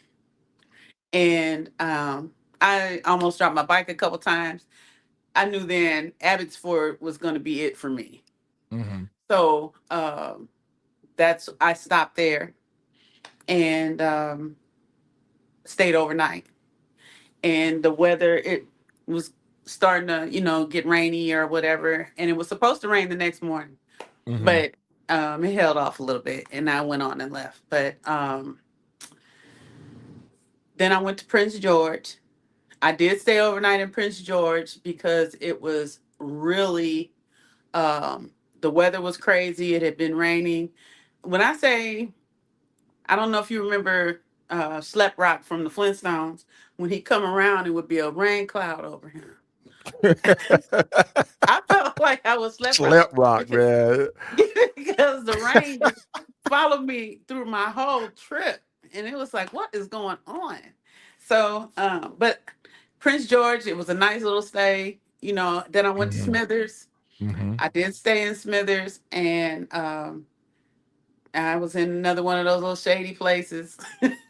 and I almost dropped my bike a couple times. I knew then Abbotsford was going to be it for me. So that's I stopped there and stayed overnight. And the weather, it was starting to get rainy or whatever, and it was supposed to rain the next morning, but it held off a little bit, and I went on and left. But then I went to Prince George, I did stay overnight in Prince George because it was really the weather was crazy. It had been raining. When I say, I don't know if you remember Slep Rock from the Flintstones. When he come around, it would be a rain cloud over him. I felt like I was Slep Rock Slap rock, because man. because the rain just followed me through my whole trip, and it was like, what is going on? So, but Prince George, it was a nice little stay. Then I went to Hmm. Smithers. Hmm. I did stay in Smithers, and I was in another one of those little shady places.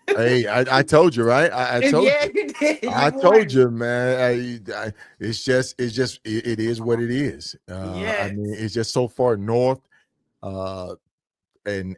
Hey, I told you, right? I told Yeah, you. you did. I You told warned you, man. It is what it is. me. I mean, Yes. it's just so far north. Uh, and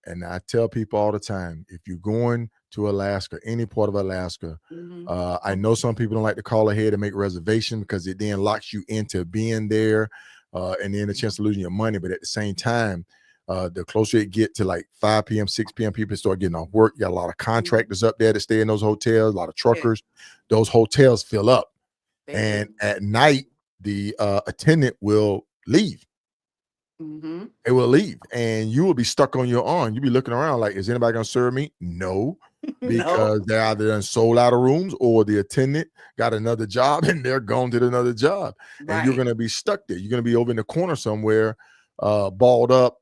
I tell people all the time, if you're going to Alaska, any part of Alaska, Hmm. I know some people don't like to call ahead and make reservation because it then locks you into being there, and then a chance of losing your money. But at the same time, the closer it get to like 5 p.m., 6 p.m., people start getting off work. You got a lot of contractors up there that stay in those hotels, a lot of Yeah, truckers. Those hotels fill up, they and do. at night, the attendant will leave. Hmm. It will leave, and you will be stuck on your own. You'll be looking around like, is anybody gonna serve me? No, No. because they're either done sold out of rooms or the attendant got another job and they're gone to another job. And you're Right. gonna be stuck there. You're gonna be over in the corner somewhere, balled up,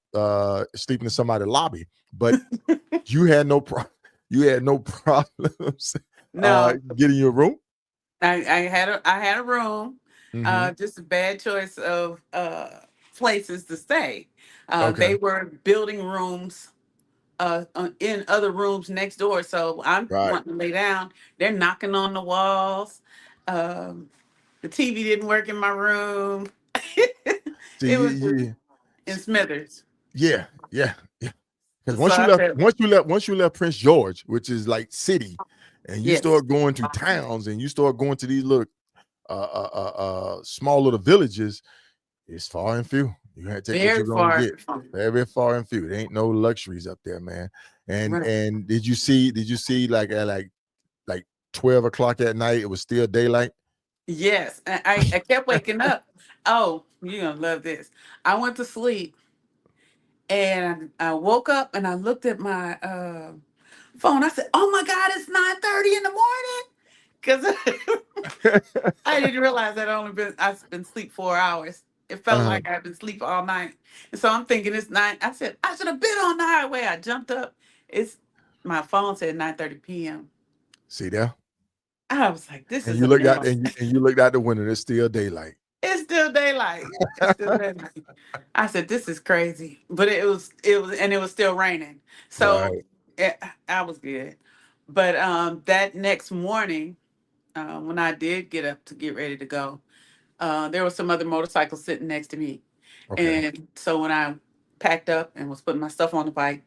sleeping in somebody's lobby. But you had no problem. You had no problems No, getting your room. I had a room. Hmm. Just a bad choice of places to stay. Okay. They were building rooms in other rooms next door. So I'm Right. wanting to lay down. They're knocking on the walls. Um, the TV didn't work in my room. See, It was just you, in Smithers. yeah, yeah. Because So I said, once you left Prince George, which is like city, and you yes, start going to towns and you start going to these little small little villages, it's far and few. You gotta take what very you're gonna far get. from. Very far and few. There ain't no luxuries up there, man. And Right. and did you see like at like 12 o'clock at night, it was still daylight? Yes, I kept waking up. Oh, you're gonna love this. I went to sleep and I woke up and I looked at my phone. I said, "Oh my God, it's 9:30 in the morning," because I didn't realize I've been asleep 4 hours. It felt Uh-huh. like I'd been asleep all night, and so I'm thinking it's nine. I said I should have been on the highway. I jumped up. It's My phone said 9:30 p.m. See there? I was like, "This And is you a looked out mess." and you looked out the window, there's still daylight. It's still daylight. It's still daylight. I said, "This is crazy," but it was still raining, so Right. it, I was good. But that next morning, when I did get up to get ready to go, there was some other motorcycles sitting next to me, Okay. and so when I packed up and was putting my stuff on the bike,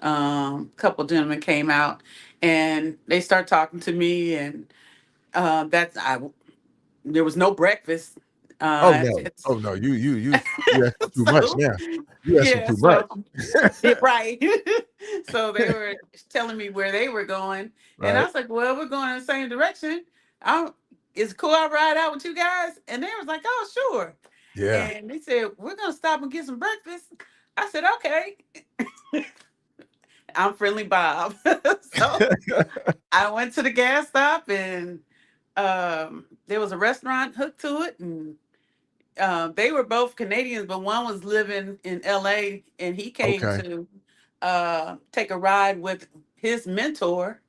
a couple gentlemen came out, and they started talking to me, and that's I there was no breakfast. Oh Uh, no. it's, Oh no. You asking too much so now. You asking yeah, too much. so yeah, right. So they were telling me where they were going, and I Right. was like, "Well, we're going in the same direction. I It's cool. I ride out with you guys." And they was like, "Oh, sure." Yeah. And they said, "We're gonna stop and get some breakfast." I said, "Okay." I'm friendly Bob. So I went to the gas stop, and there was a restaurant hooked to it, and they were both Canadians, but one was living in LA, and he came Okay. to take a ride with his mentor.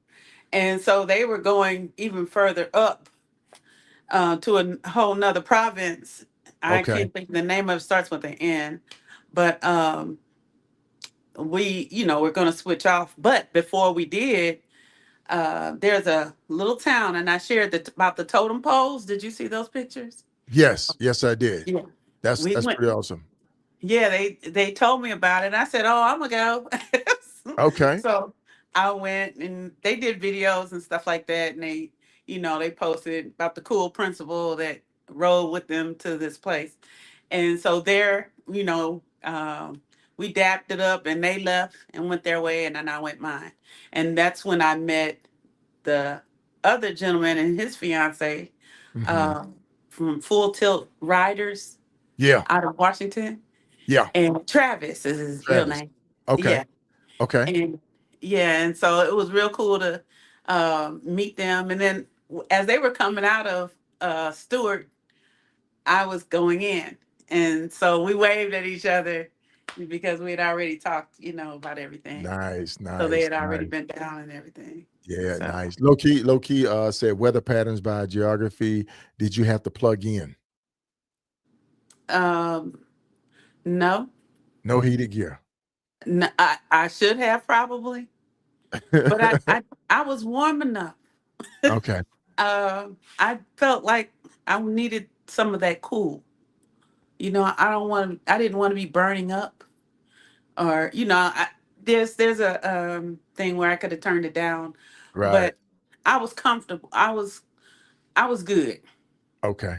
And so they were going even further up to a whole nother province. I Okay. can't think the name of it, starts with an N, but we're going to switch off. But before we did, there's a little town, and I shared about the totem poles. Did you see those pictures? Yes. Yes, I did. Yeah. That's We that's went. pretty awesome. Yeah, they told me about it. I said, "Oh, I'm gonna go." Okay. So I went, and they did videos and stuff like that, and they posted about the cool principal that rode with them to this place. And so there, we dapped it up, and they left and went their way, and then I went mine. And that's when I met the other gentleman and his fiance Hmm. um, from Full Tilt Riders Yeah. out of Washington, Yeah. and Travis is his real Travis. name. Okay. Yeah, Okay. and yeah, and so it was real cool to meet them. And then as they were coming out of Stewart, I was going in, and so we waved at each other because we had already talked, about everything. Nice. So they Nice. had already Nice. been down and everything. Yeah. So Nice. Low key. Said weather patterns by geography. Did you have to plug in? um, no, No heated gear. no, I should have probably, but I was warm enough. Okay. I felt like I needed some of that cool. I didn't want to be burning up, or there's a thing where I could have turned it down, Right. but I was comfortable. I was good. Okay.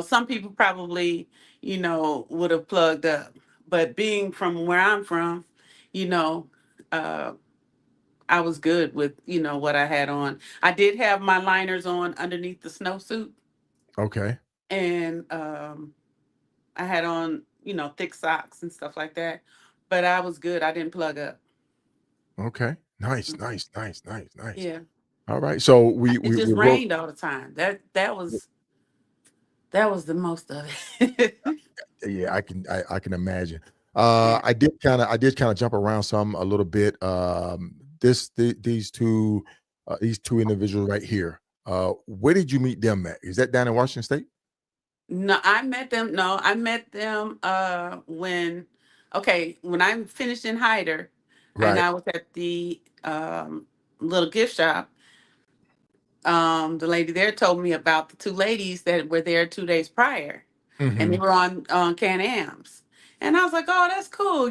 Some people probably, would have plugged up, but being from where I'm from, you know, uh, I was good with, what I had on. I did have my liners on underneath the snowsuit, Okay. and I had on, thick socks and stuff like that. But I was good. I didn't plug up. Okay. Nice. Mhm. Nice. Nice. Nice. Nice. Yeah. All right. So It we just wrote. rained all the time. That was the most of it. Yeah, I can imagine. Yeah. I did kind of jump around some a little bit. These two individuals right here. Where did you meet them at? Is that down in Washington State? No, I met them. No, I met them when I finished in Hyder and Right. I was at the little gift shop. The lady there told me about the two ladies that were there 2 days prior, and they Hmm. were on Can-Ams. And I was like, "Oh, that's cool."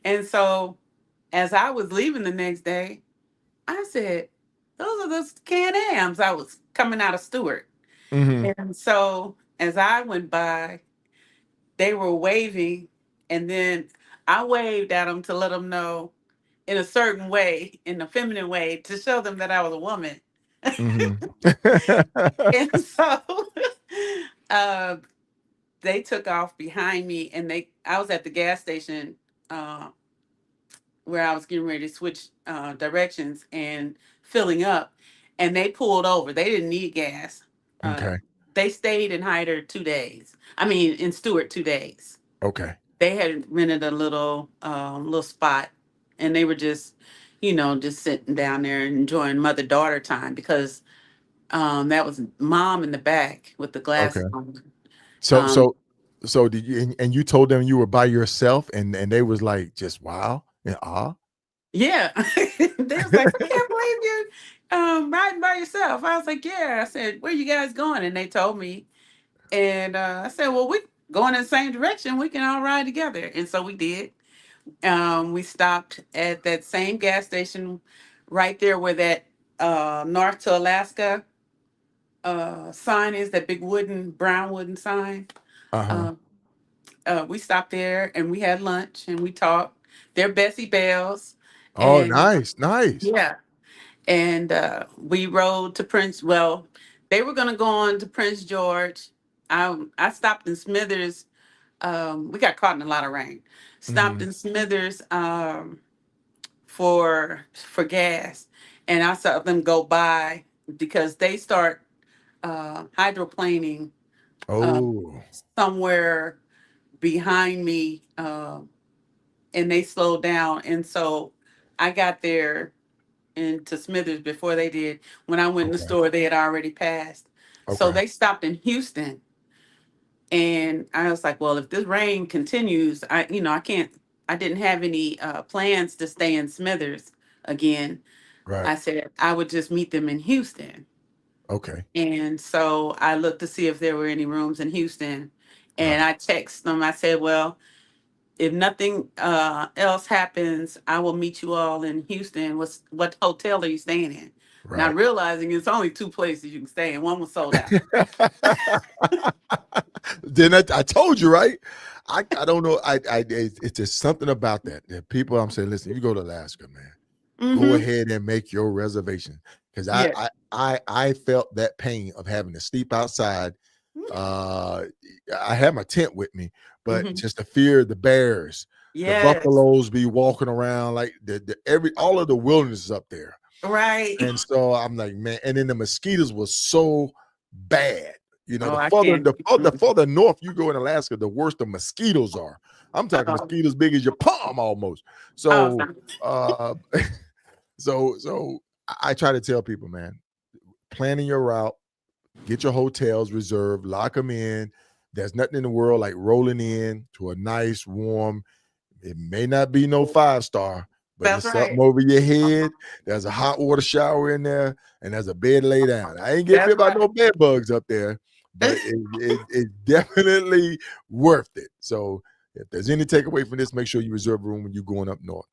And so as I was leaving the next day, I said, "Those are those Can-Ams." I was coming out of Stewart. Hmm. And so as I went by, they were waving, and then I waved at them to let them know in a certain way, in a feminine way, to show them that I was a woman. Hmm. And so uh, they took off behind me, and I was at the gas station uh, where I was getting ready to switch directions and filling up, and they pulled over. They didn't need gas. Uh, Okay. they stayed in Hyder 2 days. I mean, in Stewart 2 days. Okay. They had rented a little spot, and they were just sitting down there and enjoying mother daughter time because that was mom in the back with the Okay. glasses on. So Um, so so did you and you told them you were by yourself and they was like just wow and awe? yeah, they was like, I can't believe you riding by yourself. I was like, yeah. I said, where you guys going? And they told me, and I said, well, we going in the same direction. We can all ride together, and so we did. We stopped at that same gas station right there where that North to Alaska sign is, that big brown wooden sign. Uh-huh. Uh, we stopped there and we had lunch and we talked. They're Bessie Bells. Oh, And nice, nice. yeah, and we rode to well, they were going to go on to Prince George. I stopped in Smithers. We got caught in a lot of rain. Stopped Mhm. in Smithers for gas, and I saw them go by because they start hydroplaning uh, Oh, somewhere behind me, and they slowed down, and so I got there into Smithers before they did. When I went in the okay, store, they had already passed. So okay, they stopped in Houston, and I was like, "Well, if this rain continues, I can't." I didn't have any plans to stay in Smithers again. right, I said I would just meet them in Houston. okay, And so I looked to see if there were any rooms in Houston. And right, I texted them. I said, well, if nothing else happens, I will meet you all in Houston. What hotel are you staying in? Not right. realizing it's only two places you can stay in. One was sold out. Then I told you, right? I don't know. It's just something about that. That people I'm saying, listen, you go to Alaska, man. Go Mm-hmm. ahead and make your reservation because Yeah. I felt that pain of having to sleep outside. Uh, I had my tent with me, but Mhm. just the fear of the bears, the Yes. buffaloes be walking around like all of the wilderness is up there. Right. And so I'm like, man, and then the mosquitoes was so bad. You know, Oh, I can't. the Mm. further north you go in Alaska, the worse the mosquitoes are. I'm talking Oh, mosquitoes big as your palm almost. oh, So no. uh so I try to tell people, man, planning your route, get your hotels reserved, lock them in. There's nothing in the world like rolling in to a nice, warm, it may not be no 5-star, but That's it's something right. over your head. There's a hot water shower in there, and there's a bed lay down. I ain't get bit That's by no right. bed bugs up there, but it's definitely worth it. So if there's any takeaway from this, make sure you reserve a room when you're going up north.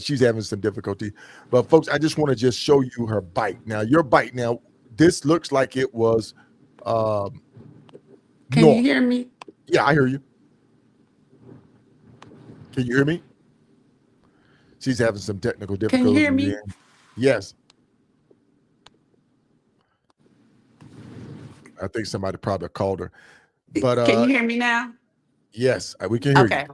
She's having some difficulty, but folks, I just want to just show you her bike. Now, your bike. Now, this looks like it was um, Can you north. hear me? Yeah, I hear you. Can you hear me? She's having some technical Can you difficulties hear me? again. Yes, I think somebody probably called her. But Can you hear me now? yes, we can hear you. Okay.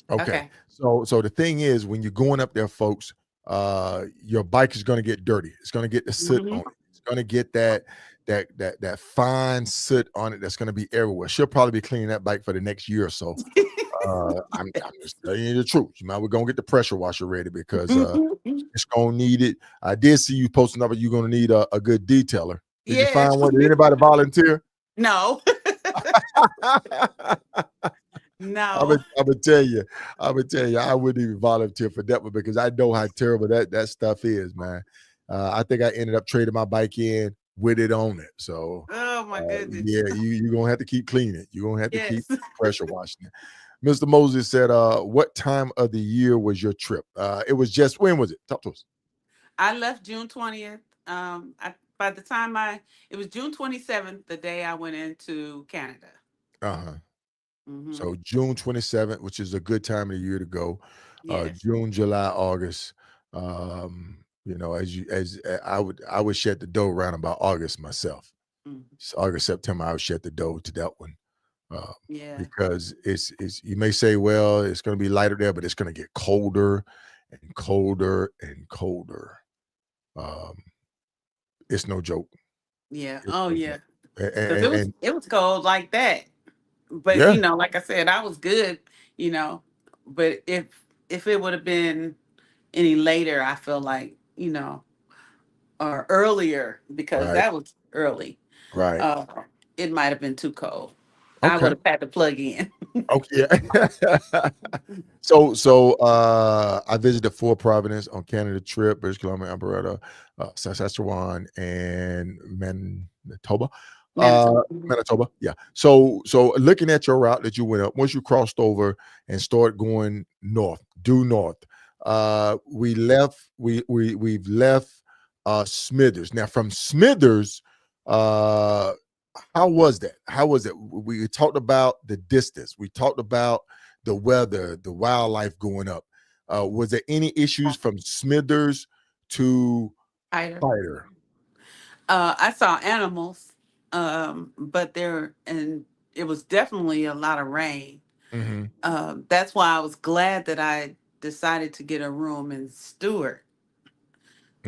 Okay. Okay. So the thing is, when you're going up there, folks, your bike is going to get dirty. It's going to get the soot on Hmm. it. It's going to get that fine soot on it that's going to be everywhere. She'll probably be cleaning that bike for the next year or so. I'm just telling you the truth. We're gonna get the pressure washer ready because it's gonna need it. I did see you posting up, but you're gonna need a good detailer. Did you Yes. find one? Did anybody volunteer? No. I'm No. gonna, I'm gonna tell you, I wouldn't even volunteer for that one because I know how terrible that stuff is, man. I think I ended up trading my bike in with it on it. So Oh my goodness. yeah, you're gonna have to keep cleaning it. You're gonna have to keep Yes. pressure washing it. Mr. Moses said, what time of the year was your trip? It was just when was it? Talk to us. I left June 20th. By the time it was June 27th, the day I went into Canada. Uh-huh. Hmm. So June 27th, which is a good time of the year to go. Yes. June, July, August. As I would shut the door around about August myself. Hmm. So August, September, I would shut the door to that one. Uh, Yeah. because it's you may say, well, it's gonna be lighter there, but it's gonna get colder and colder and colder. Um, it's no joke. Yeah. It's Oh no joke. yeah. And, Because and, and it was cold like that. But yeah, like I said, I was good. You know, but if it would have been any later, I feel like or earlier because right, that was early. right. Uh, it might have been too cold. I would Okay. have had to plug in. Okay. Yeah. So I visited Fort Providence on Canada trip, British Columbia, Alberta, Saskatchewan, and Manitoba. Manitoba. Manitoba, yeah. So looking at your route that you went up, once you crossed over and start going north, due north, we've left Smithers. Now from Smithers, uh how was that? How was it? We talked about the distance. We talked about the weather, the wildlife going up. Was there any issues from Smithers to Higher. Fighter? I saw animals, but and it was definitely a lot of rain. Hmm. That's why I was glad that I decided to get a room in Stewart.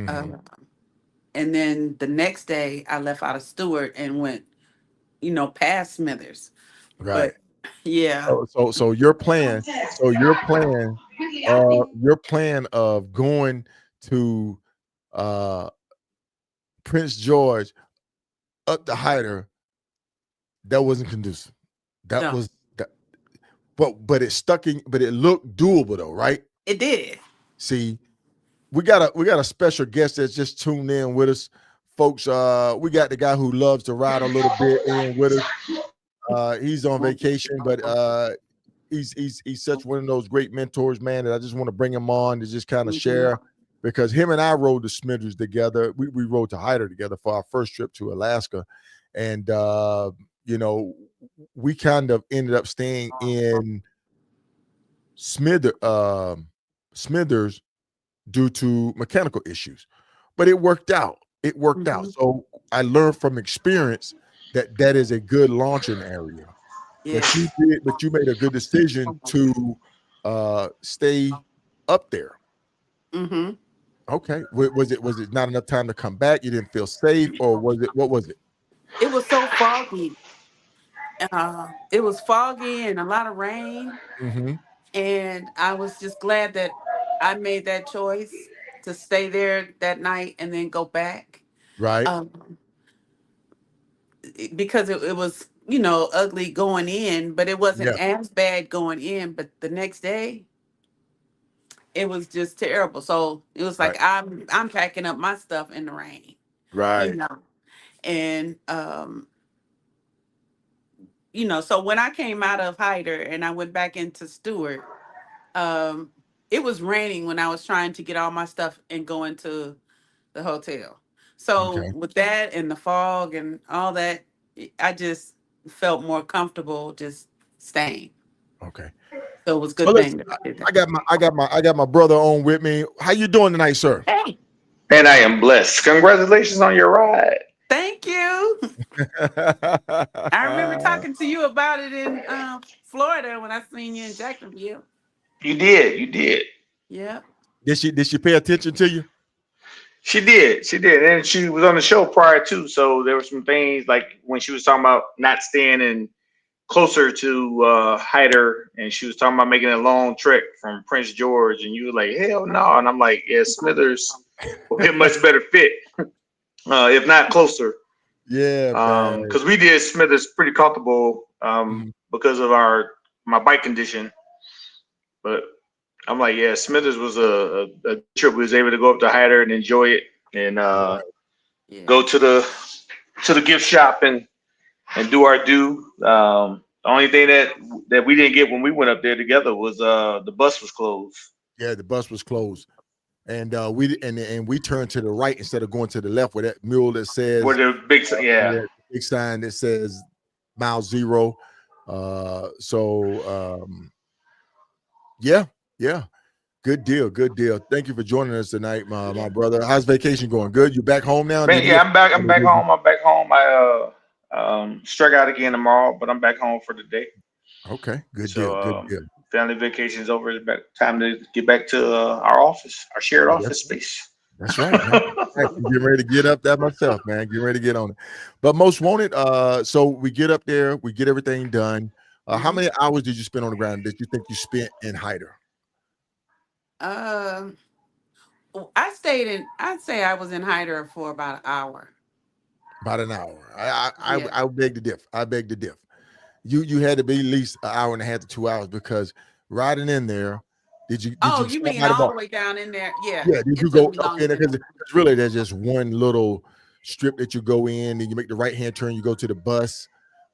Uh, Hmm. and then the next day, I left out of Stewart and went, past Smithers. Right. But yeah, So your plan of going to uh Prince George up the Hyder, that wasn't conducive. That no, was that, but it looked doable though, right? it did. See, we got a special guest that's just tuned in with us, folks. We got the guy who loves to ride a little bit in with us. He's on vacation, but he's such one of those great mentors, man, that I just want to bring him on to just kind of Mhm. share because him and I rode the Smithers together. We rode to Hyder together for our first trip to Alaska, and you know we kind of ended up staying in Smithers due to mechanical issues, but it worked out. it worked out. Hmm. So I learned from experience that that is a good launching area. But you Yes. did, but you made a good decision to stay up there. Hmm. Okay. Was it not enough time to come back? You didn't feel safe, or was it what was it? It was so foggy. It was foggy and a lot of rain, Hmm. and I was just glad that I made that choice to stay there that night and then go back. Right. Um, because it was, ugly going in, but it wasn't Yeah. as bad going in. But the next day, it was just terrible. So it was like Right. I'm packing up my stuff in the rain, you Right. know. And so when I came out of Hyder and I went back into Stewart, um, it was raining when I was trying to get all my stuff and go into the hotel. So Okay. with that and the fog and all that, I just felt more comfortable just staying. Okay. So it was a So good let's. thing that I did I that. got my brother on with me. How you doing tonight, sir? Hey, And I am blessed. Congratulations on your ride. thank you. I remember talking to you about it in Florida when I seen you in Jacksonville. You did. You did. Yeah. did she pay attention to you? She did. She did. And she was on the show prior too. So there were some things like when she was talking about not staying in closer to Hyder, and she was talking about making a long trek from Prince George, and you were like, hell no. And I'm like, yeah, Smithers will be a much better fit, if not closer. Yeah, man. Because we did Smithers pretty comfortable Mhm. because of my bike condition. But I'm like, yeah, Smithers was a good trip. We was able to go up to Hyder and enjoy it, and Yeah. go to the gift shop and do our due. The only thing that we didn't get when we went up there together was the bus was closed. Yeah, the bus was closed. And we turned to the right instead of going to the left where that mural that Where says the big yeah. yeah, big sign that says mile zero. Yeah, yeah. Good deal, good deal. Thank you for joining us tonight, my brother. How's vacation going? Good. You back home now? Did Man, you yeah, get I'm back. I'm back home. I'm back home. I struck out again tomorrow, but I'm back home for the day. okay, good deal, So good deal. family vacation's over. It's back time to get back to our office, our shared Yeah, office space. that's right, man. Right. I'm getting ready to get up there myself, man. Getting ready to get on it. But most wanted, so we get up there, we get everything done. How Hmm. many hours did you spend on the ground that you think you spent in Hyder? Um, I'd say I was in Hyder for about an hour. About an hour. Yeah. I beg to diff. I beg to diff. You had to be at least an hour and a half to 2 hours because riding in there, did Oh, you you stop mean by the all bar? the way down in there? Yeah. Yeah, did It you took go me up longer in there? than Because that. really there's just one little strip that you go in, and you make the right hand turn, you go to the bus.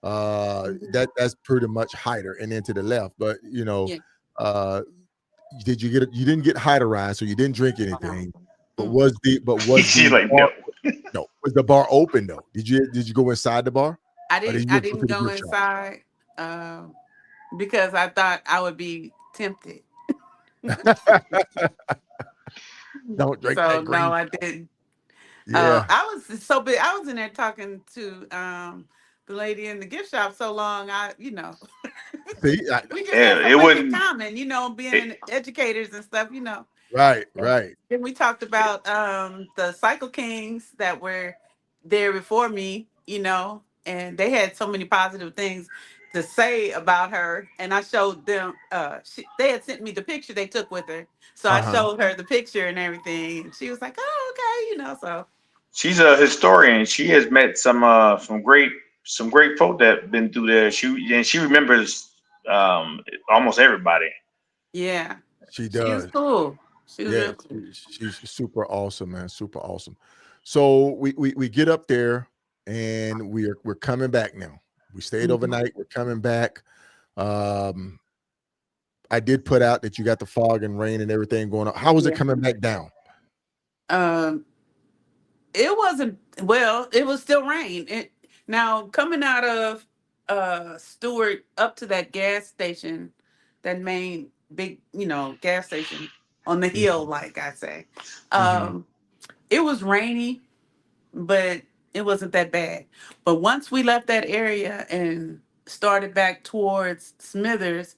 Hmm. That's pretty much Hyder, and then to the left. But Yeah. uh, did you get it? You didn't get Hyderized, so you didn't drink No. anything. But Mm. was She's the like, bar no. no was the bar open though? Did you go inside the bar, or did you I just go didn't to the go gift shop? inside because I thought I would be tempted. Don't drink So that no, green. I didn't. Yeah. I was so big. I was in there talking to the lady in the gift shop so long. See, We just had Yeah, so it much in wouldn't. common, being It, educators and stuff. right, And right. then we talked about the Cycle Kings that were there before me, and they had so many positive things to say about her. And I showed them. They had sent me the picture they took with her, so I Uh-huh. showed her the picture and everything. And she was like, "Oh, okay," So she's a historian. She has met some great folk that been through there. She remembers almost everybody. yeah, She she was does. cool. She was Yeah, real cool. she's super awesome, man. Super awesome. So we get up there and we're coming back now. We stayed Mhm. overnight. We're coming back. Um, I did put out that you got the fog and rain and everything going on. How was it Yeah. coming back down? Um, It wasn't well, it was still rain. Now coming out of Stewart up to that gas station, that main big, gas station on the hill, like I say. Mm-hmm. Um, it was rainy, but it wasn't that bad. But once we left that area and started back towards Smithers,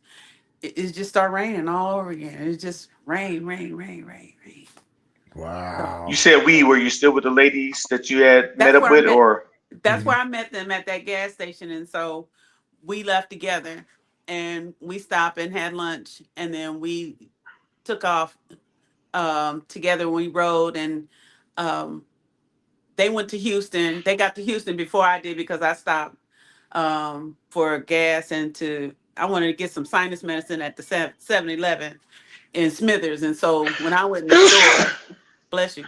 it just started raining all over again. It just rain, rain, rain, rain, rain. So You Wow. said we, were you still with the ladies that you had met that's up where I with, met. or That's where Mhm. I met them at that gas station, and so we left together, and we stopped and had lunch, and then we took off together. We rode, and um, they went to Houston. They got to Houston before I did because I stopped for gas and to I wanted to get some sinus medicine at the 7-Eleven in Smithers. And so when I went in the store, bless you,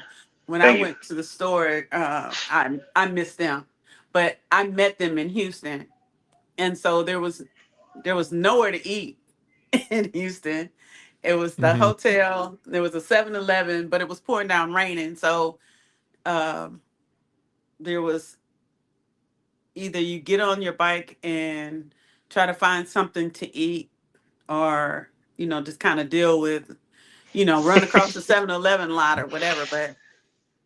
when I thank you. went to the store, I missed them, but I met them in Houston, and so there was nowhere to eat in Houston. It was the Mhm. hotel. There was a 7-Eleven, but it was pouring down raining, so um, there was either you get on your bike and try to find something to eat, or just kind of deal with run across the 7-Eleven lot or whatever. But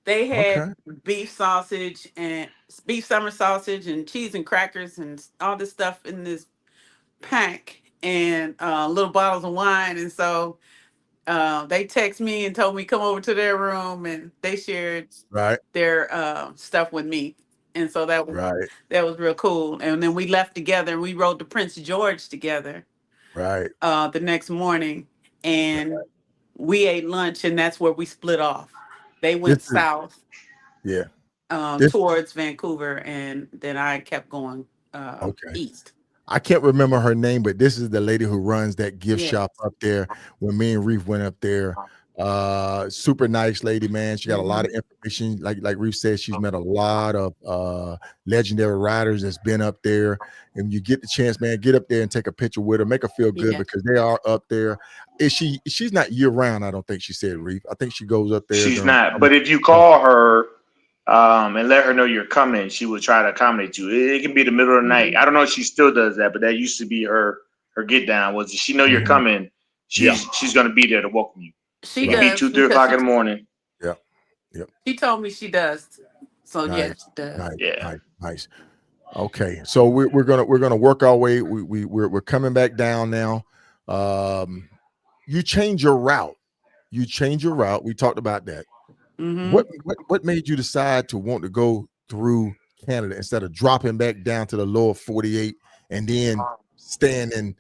they had Okay. beef sausage and beef summer sausage and cheese and crackers and all this stuff in this pack, and little bottles of wine. And so they text me and told me come over to their room, and they shared Right. their stuff with me, and so Right. that was real cool. And then we left together, and we rode to Prince George together Right. the next morning, and we ate lunch, and that's where we split off. They This went is south yeah. This towards Vancouver, and then I kept going okay. east. I can't remember her name, but this is the lady who runs that gift Yeah. shop up there. When me and Reef went up there, super nice lady, man. She got a lot Hmm. of information. Like Reef said, she's met a lot of legendary riders that's been up there. And you get the chance, man, get up there and take a picture with her, make her feel good Yeah. because they are up there. She's not year round, I don't think she said, Reef. I think she goes up there She's during not. summer. But if you call her and let her know you're coming, she will try to accommodate you. It can be the middle of the night. Hmm. I don't know if she still does that, but that used to be her get down. Was if she know you're Mhm. coming, Yeah, she's gonna be there to welcome you. She It can right. be does two, three because o'clock in the morning. Yeah. Yep. she told me she does. So yeah, Nice. she does. Nice. Yeah. Nice. Nice. Okay, so we're gonna work our way. We're coming back down now. Um, you change your route. You change your route. We talked about that. Hmm. What made you decide to want to go through Canada instead of dropping back down to the lower 48 and then staying in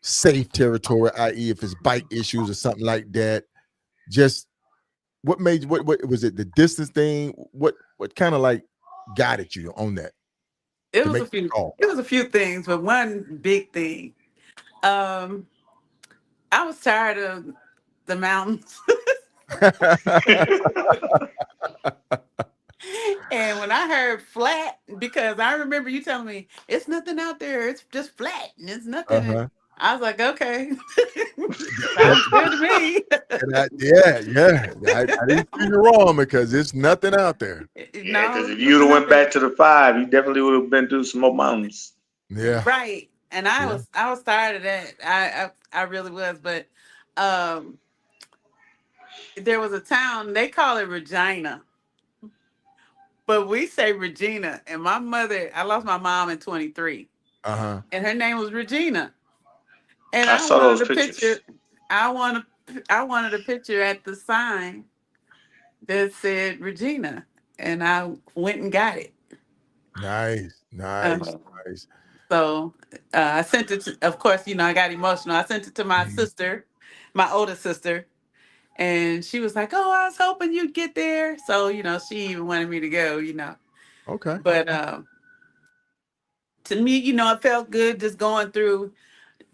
safe territory, i.e., if it's bike issues or something like that? Just what made what was it? The distance thing? What kind of like guided you on that It to was make a the few. call? It was a few things, but one big thing. Um, I was tired of the mountains, and when I heard flat, because I remember you telling me it's nothing out there, it's just flat, and it's nothing. Uh-huh. I was like, okay, That sounds good to me. I didn't see you wrong because it's nothing out there. Yeah, because No, if you'd nothing have out went there. back to the five, you definitely would have been through some more mountains. Yeah, Right. And I yeah. was I was tired of that. I really was. But um there was a town, they call it Regina, but we say Regina. And my mother, I lost my mom in 23, Uh-huh. and her name was Regina. And I I saw wanted those a picture. pictures. I wanted a picture at the sign that said Regina. And I went and got it. Nice, nice, Uh, nice. so I sent it to, of course, I got emotional. I sent it to my Mhm. sister, my older sister. And she was like, "Oh, I was hoping you'd get there." So, she even wanted me to go. Okay. But to me, it felt good just going through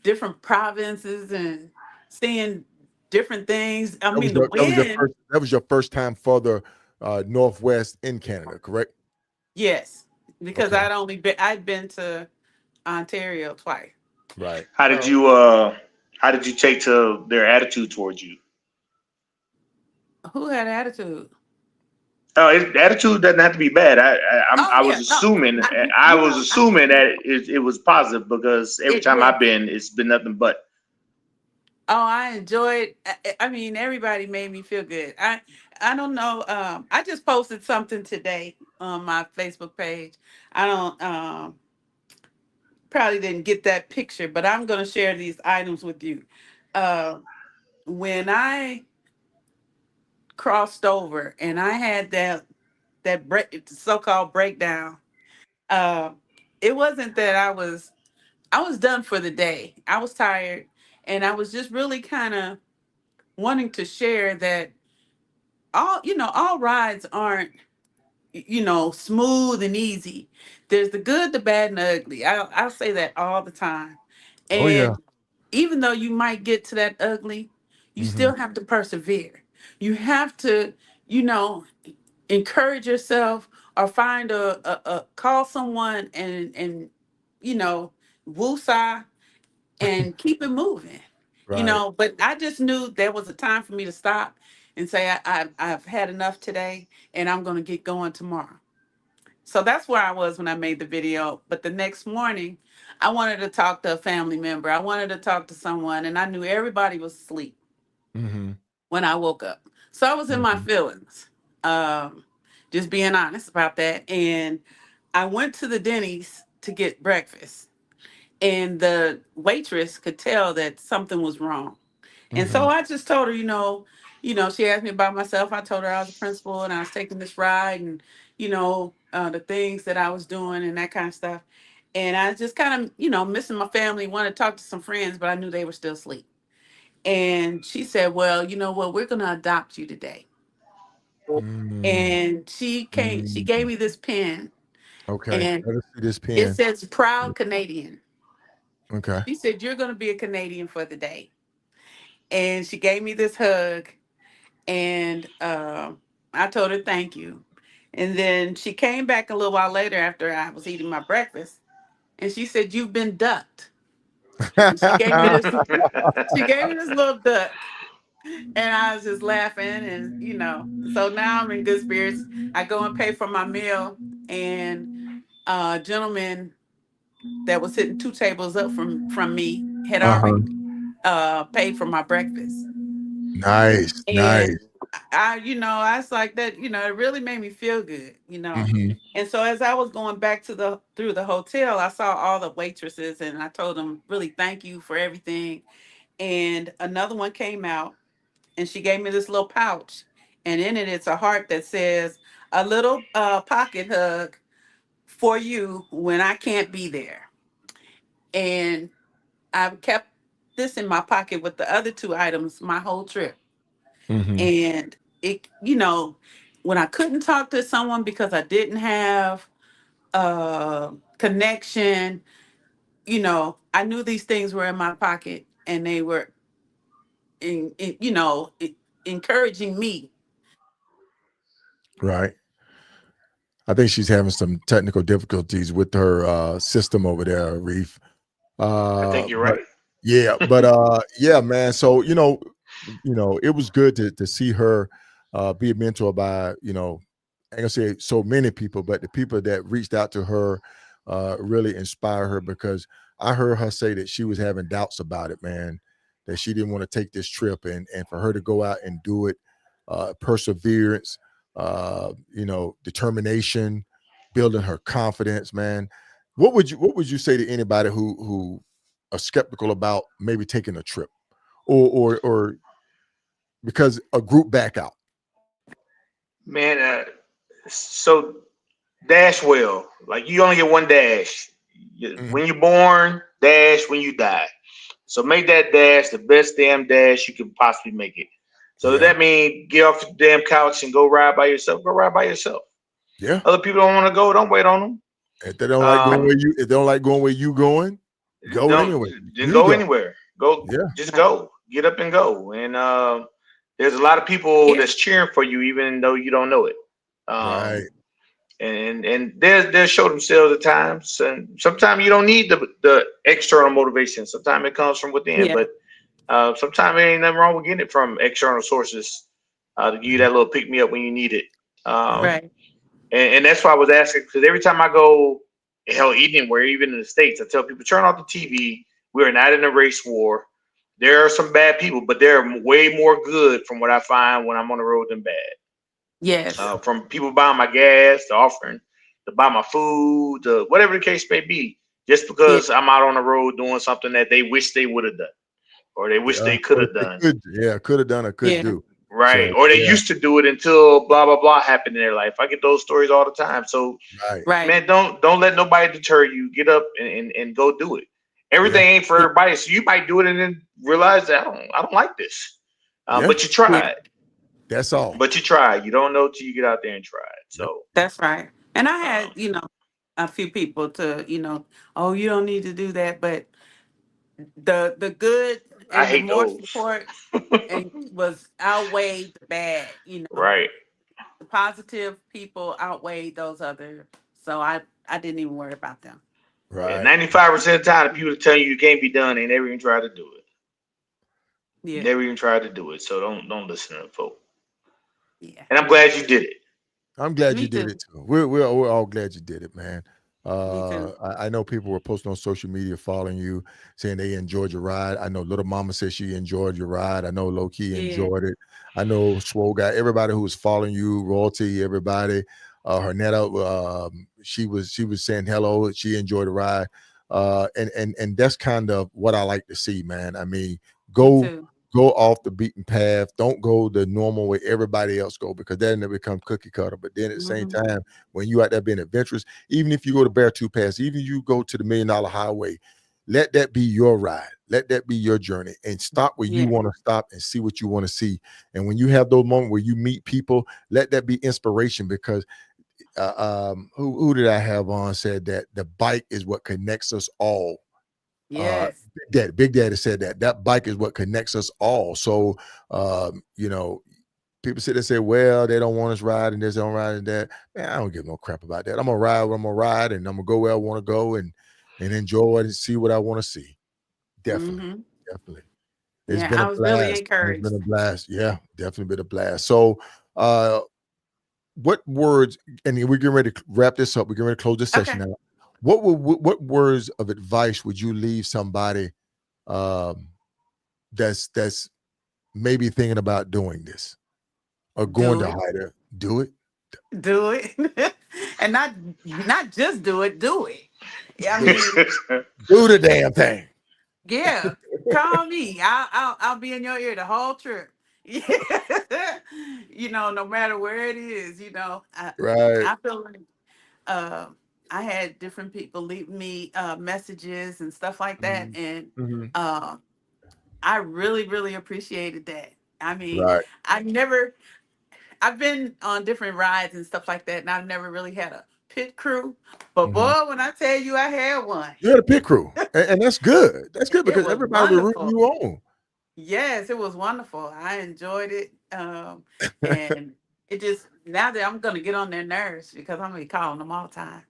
different provinces and seeing different things. I That was mean, the your that was your wind, first that was your first time further northwest in Canada, correct? yes, because Okay. I'd been to Ontario twice. Right. How did So, you how did you take to their attitude towards you? who had attitude? Oh, attitude doesn't have to be bad. Oh I was yeah, no, assuming I, I you was know, I, assuming that it was positive because every it time was. I've been, it's been nothing but. Oh, I enjoyed. I mean, everybody made me feel good. I don't know. I just posted something today. on my Facebook page. I don't probably didn't get that picture, but I'm going to share these items with you. Uh, when I crossed over and I had so-called breakdown, uh, it wasn't that I was done for the day. I was tired, and I was just really kind of wanting to share that all rides aren't smooth and easy. There's the good, the bad, and the ugly. I'll say that all the time. Oh yeah. And even though you might get to that ugly, you Hmm. still have to persevere. You have to, you know, encourage yourself, or find a call someone and you know, woosah, and keep it moving. Right. But I just knew there was a time for me to stop and say I've had enough today, and I'm going to get going tomorrow. So that's where I was when I made the video. But the next morning, I wanted to talk to a family member. I wanted to talk to someone, and I knew everybody was asleep Hmm. when I woke up. So I was in my Hmm. feelings, um, just being honest about that. And I went to the Denny's to get breakfast, and the waitress could tell that something was wrong. And so Hmm. I just told her, she asked me about myself. I told her I was a principal and I was taking this ride, and, the things that I was doing and that kind of stuff. And I just kind of, missing my family, wanted to talk to some friends, but I knew they were still asleep. And she said, well, you know what, we're going to adopt you today. Mm. And she gave Mm. me this pen, Okay. and Let us see this it pen. says proud Canadian. Okay. She said, you're going to be a Canadian for the day. And she gave me this hug. And I told her thank you. And then she came back a little while later after I was eating my breakfast, and she said, "You've been ducked." And she gave me this. She gave me this little duck, and I was just laughing, and So now I'm in good spirits. I go and pay for my meal, and a gentleman that was sitting two tables up from me had already Uh-huh. paid for my breakfast. Nice. And Nice. I was like that, it really made me feel good. Hmm. And so as I was going back through the hotel, I saw all the waitresses, and I told them really thank you for everything. And another one came out, and she gave me this little pouch, and in it it's a heart that says, a little pocket hug for you when I can't be there. And I've kept this in my pocket with the other two items my whole trip. Hmm. And when I couldn't talk to someone because I didn't have connection, I knew these things were in my pocket, and they were encouraging me. Right. I think she's having some technical difficulties with her system over there, Reef. I think you're But right. yeah, man. So it was good to see her be a mentor by I ain't gonna say so many people, but the people that reached out to her really inspire her, because I heard her say that she was having doubts about it, man, that she didn't want to take this trip, and for her to go out and do it, perseverance, determination, building her confidence, man. What would you say to anybody who are skeptical about maybe taking a trip, or because a group back out? Man, so dash well. Like you only get one dash. Mhm. When you're born, dash when you die. So make that dash the best damn dash you can possibly make it. So does Yeah, that mean get off the damn couch and go ride by yourself? Go ride by yourself. yeah. Other people don't want to go. Don't wait on them. If they don't like going Um, where you, if they don't like going where you going, go don't anyway. just You go go. anywhere. Go, Yeah, just Right. go. Get up and go. And there's a lot of people Yeah. that's cheering for you, even though you don't know it. right. Um, and they'll show themselves at times, and sometimes you don't need the external motivation. Sometimes it comes from within, Yeah. but sometimes there ain't nothing wrong with getting it from external sources to give you Mhm. that little pick me up when you need it. Yeah. Um, Right. and that's why I was asking, because every time I go, hell, anywhere, even in the States, I tell people turn off the TV. We're not in a race war. There are some bad people, but there are way more good from what I find when I'm on the road than bad. Yes. From people buying my gas, to offering to buy my food, to whatever the case may be, just Yeah. because I'm out on the road doing something that they wish they would have done, or they wish Yeah, they could or have they done. could, yeah, could have done or could Yeah. do. Right. So Or they yeah, used to do it until blah blah blah happened in their life. I get those stories all the time. So right. Right. man, don't let nobody deter you. Get up and go do it. Yeah, Everything ain't for Yeah. everybody. So you might do it and then realize that I don't like this. yeah. But you Yeah. tried. That's all. But you tried. You don't know till you get out there and try it. Yep. So That's right. And I um, had, a few people to, oh, you don't need to do that. But the good I and the hate more those. support and was outweighed the bad, Right. the positive people outweighed those other. So I didn't even worry about them. Yeah, Right. 95% of the time, the people that tell you can't be done, they never even try to do it. Yeah. Never even tried to do it. So don't listen to them folk. Yeah. And I'm glad you did it. I'm glad you Me did too. it too. We're all glad you did it, man. Me too. I know people were posting on social media following you, saying they enjoyed your ride. I know Little Mama said she enjoyed your ride. I know Low Key Yeah. enjoyed it. I know Swole Guy, everybody who was following you, Royalty, everybody. Hernetta, she was saying hello. She enjoyed the ride. And that's kind of what I like to see, man. I mean, Me go too. go off the beaten path. Don't go the normal way everybody else go, because then it become cookie cutter. But then at the same Hmm. time, when you out there being adventurous, even if you go to Beartooth Pass, even if you go to the $1 Million Highway, let that be your ride. Let that be your journey, and stop where you Yeah. want to stop and see what you want to see. And when you have those moments where you meet people, let that be inspiration, because who did I have on said that the bike is what connects us all. Yes. Big Daddy said that bike is what connects us all. So people sit there and say, well, they don't want us riding this, they don't ride that. Man, I don't give no crap about that. I'm gonna ride where I'm gonna ride, and I'm gonna go where I want to go, and enjoy it and see what I want to see. Definitely, Hmm. definitely. It's Yeah. been a I was really blast. It's been encouraged. a blast. Yeah, definitely been a blast. So uh what words, and we're getting ready to wrap this up, we're getting ready to close this session Okay. out. What words of advice would you leave somebody um that's maybe thinking about doing this or going Do to it. Hyder? Do it. Do it. And not just do it, do it. Yeah, I Do it. mean, Do the damn thing. yeah. Call me. I'll be in your ear the whole trip. Yeah. No matter where it is, Right. I feel like uh, I had different people leave me messages and stuff like that. Mhm. And Mhm. uh, I really, really appreciated that. I mean, Right. I never I've been on different rides and stuff like that, and I've never really had a pit crew. But Mhm. boy, when I tell you I had one, You had a pit crew, and that's good. That's good it because was everybody will root wonderful. you on. Yes, it was wonderful. I enjoyed it. And it just now that I'm gonna get on their nerves because I'm gonna be calling them all the time.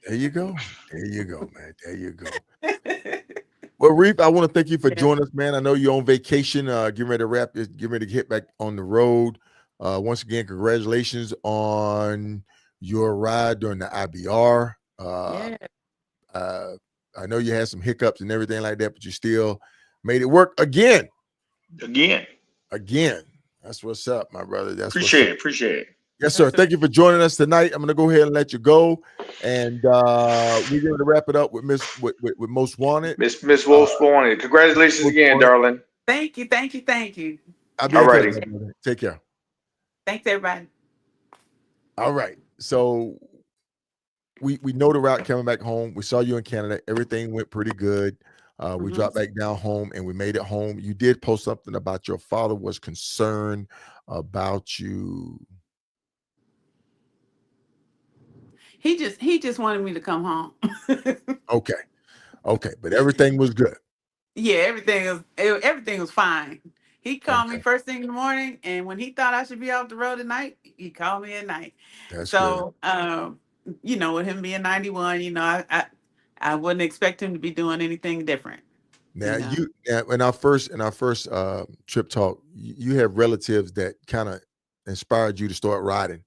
There you go. There you go, man. There you go. Well, Reef, I want to thank you for Yeah. joining us, man. I know you're on vacation, getting ready to wrap this, getting ready to get back on the road. Once again, congratulations on your ride during the IBR. Yeah. Uh, I know you had some hiccups and everything like that, but you still made it work again. Again, Again. That's what's up, my brother. That's what's appreciate up. it. Appreciate it. Yes, sir. That's Thank you for joining us tonight. I'm gonna go ahead and let you go. And we're going to wrap it up with with Most Wanted. Miss Uh, Wolf's wanted. Congratulations Most again, Wanted. darling. Thank you, thank you, thank you. I'll be All in touch, righty. my brother. Take care. Thanks, everybody. All right. So we know the route coming back home. We saw you in Canada. Everything went pretty good. We Hmm. dropped back down home and we made it home. You did post something about your father was concerned about you. He just wanted me to come home. Okay. Okay. But everything was good. Yeah, everything was fine. He called me Okay. first thing in the morning, and when he thought I should be off the road at night, he called me at night. That's good. So, with him being 91, I wouldn't expect him to be doing anything different. You Now know. in our first trip talk, you have relatives that kind of inspired you to start riding.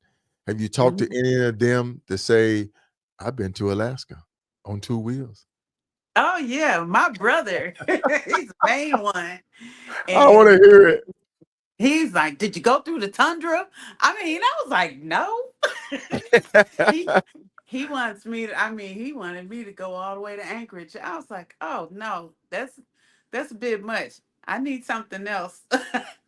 Have you talked to Mhm. any of them to say, I've been to Alaska on two wheels? Oh yeah, my brother, he's the main one, I want to and hear it. He's like, "Did you go through the tundra?" I mean, I was like, "No." he he wants me to, I mean, he wanted me to go all the way to Anchorage. I was like, "Oh no, that's a bit much. I need something else."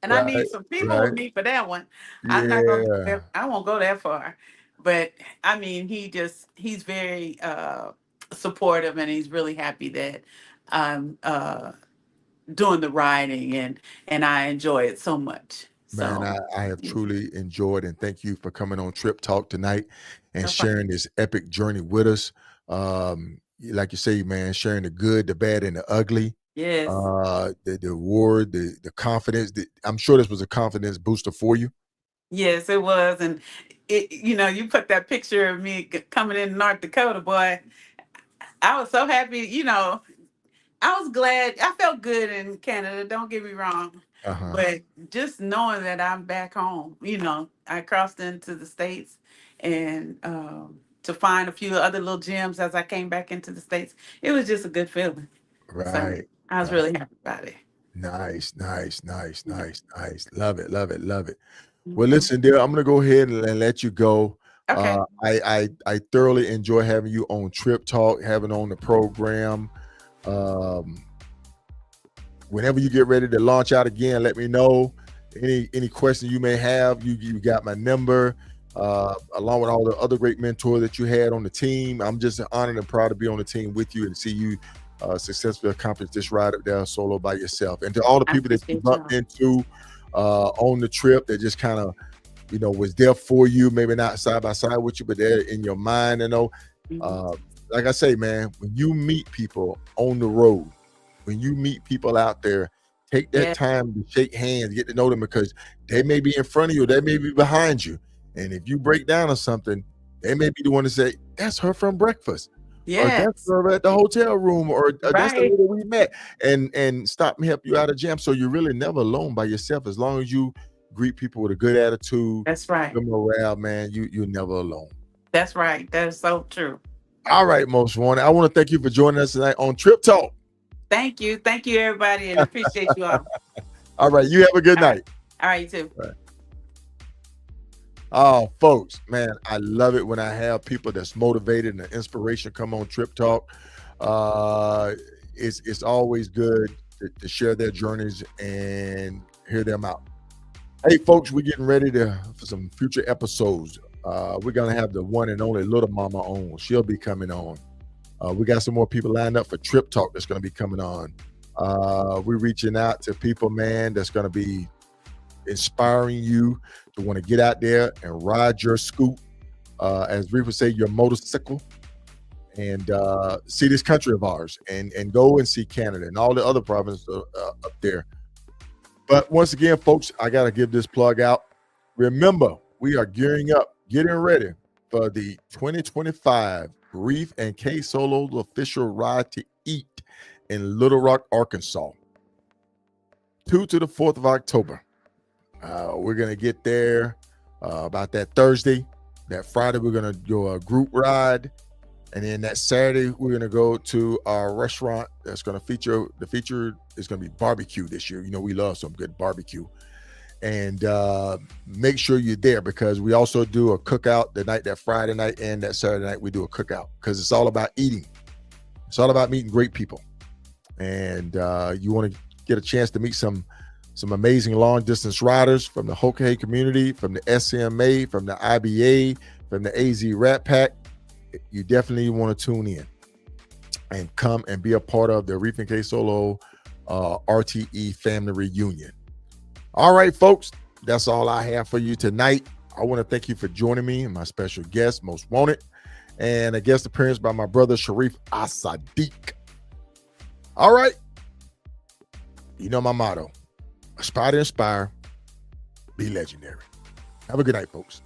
And I Right, need some people right. with me for that one. I'm not gonna Yeah, I won't go that far. But I mean, he's very supportive, and he's really happy that I'm doing the riding, and I enjoy it so much. man, So I have truly enjoyed, and thank you for coming on Trip Talk tonight and no problem. sharing this epic journey with us. Like you say, man, sharing the good, the bad, and the ugly. Yes. The award, the confidence. I'm sure this was a confidence booster for you. Yes, it was. And you put that picture of me coming in North Dakota, boy. I was so happy. I was glad. I felt good in Canada. Don't get me wrong, Uh-huh. but just knowing that I'm back home, I crossed into the States, and to find a few other little gems as I came back into the States, it was just a good feeling. So Right, I was right. really happy about it. Nice, nice, nice, Yeah. nice, nice. Love it, love it, love it. Well, Mhm. listen, dear, I'm gonna go ahead and let you go. Okay. I thoroughly enjoy having you on Trip Talk, having on the program. Um, Whenever you get ready to launch out again, let me know. Any questions you may have, you got my number. Along with all the other great mentors that you had on the team, I'm just honored and proud to be on the team with you and see you successfully accomplish this ride up there solo by yourself. And to all the I people that you appreciate bumped y'all. into on the trip that just kind of was there for you, maybe not side by side with you, but they're in your mind. Mhm. Uh, like I say, man, when you meet people on the road, when you meet people out there, take that Yeah. time to shake hands, get to know them because they may be in front of you, they may be behind you. And if you break down on something, they may be the one to say, "That's her from breakfast," or "That's Yes. her at the hotel room," or "That's the Right. lady we met," and stop and help you out of jam. So you're really never alone by yourself as long as you greet people with a good attitude, That's right. good morale, man. You're never alone. That's right. That is so true. All right, Most Wanted. I want to thank you for joining us tonight on Trip Talk. Thank you. Thank you, everybody, and appreciate you all. All right, you have a good All right. night. All right, you too. Oh, folks, man, I love it when I have people that's motivated and inspiration come on Trip Talk. Uh, it's always good to share their journeys and hear them out. Hey, folks, we're getting ready for some future episodes. We're gonna have the one and only Little Mama on. She'll be coming on. We got some more people lined up for Trip Talk that's gonna be coming on. We're reaching out to people, man, that's gonna be inspiring you to want to get out there and ride your scoot, as we would say, your motorcycle, and see this country of ours, and go and see Canada and all the other provinces up there. But once again, folks, I got to give this plug out. Remember, we are gearing up, getting ready for the 2025 Reef and K Solo's official ride to eat in Little Rock, Arkansas, 2 to the 4th of October. We're going to get there about that Thursday. That Friday, we're going to do a group ride. And then that Saturday, we're going to go to our restaurant that's going to feature, the feature is going to be barbecue this year. We love some good barbecue. And make sure you're there because we also do a cookout that Friday night and that Saturday night, we do a cookout because it's all about eating. It's all about meeting great people. And you want to get a chance to meet some amazing long distance riders from the Hockey community, from the SMA, from the IBA, from the AZ Rat Pack. You definitely want to tune in and come and be a part of the Reef and K Solo RTE family reunion. All right, folks, that's all I have for you tonight. I want to thank you for joining me and my special guest, Most Wanted, and a guest appearance by my brother, Sharif Asadiq. All right. You know my motto. Aspire to inspire, be legendary. Have a good night, folks.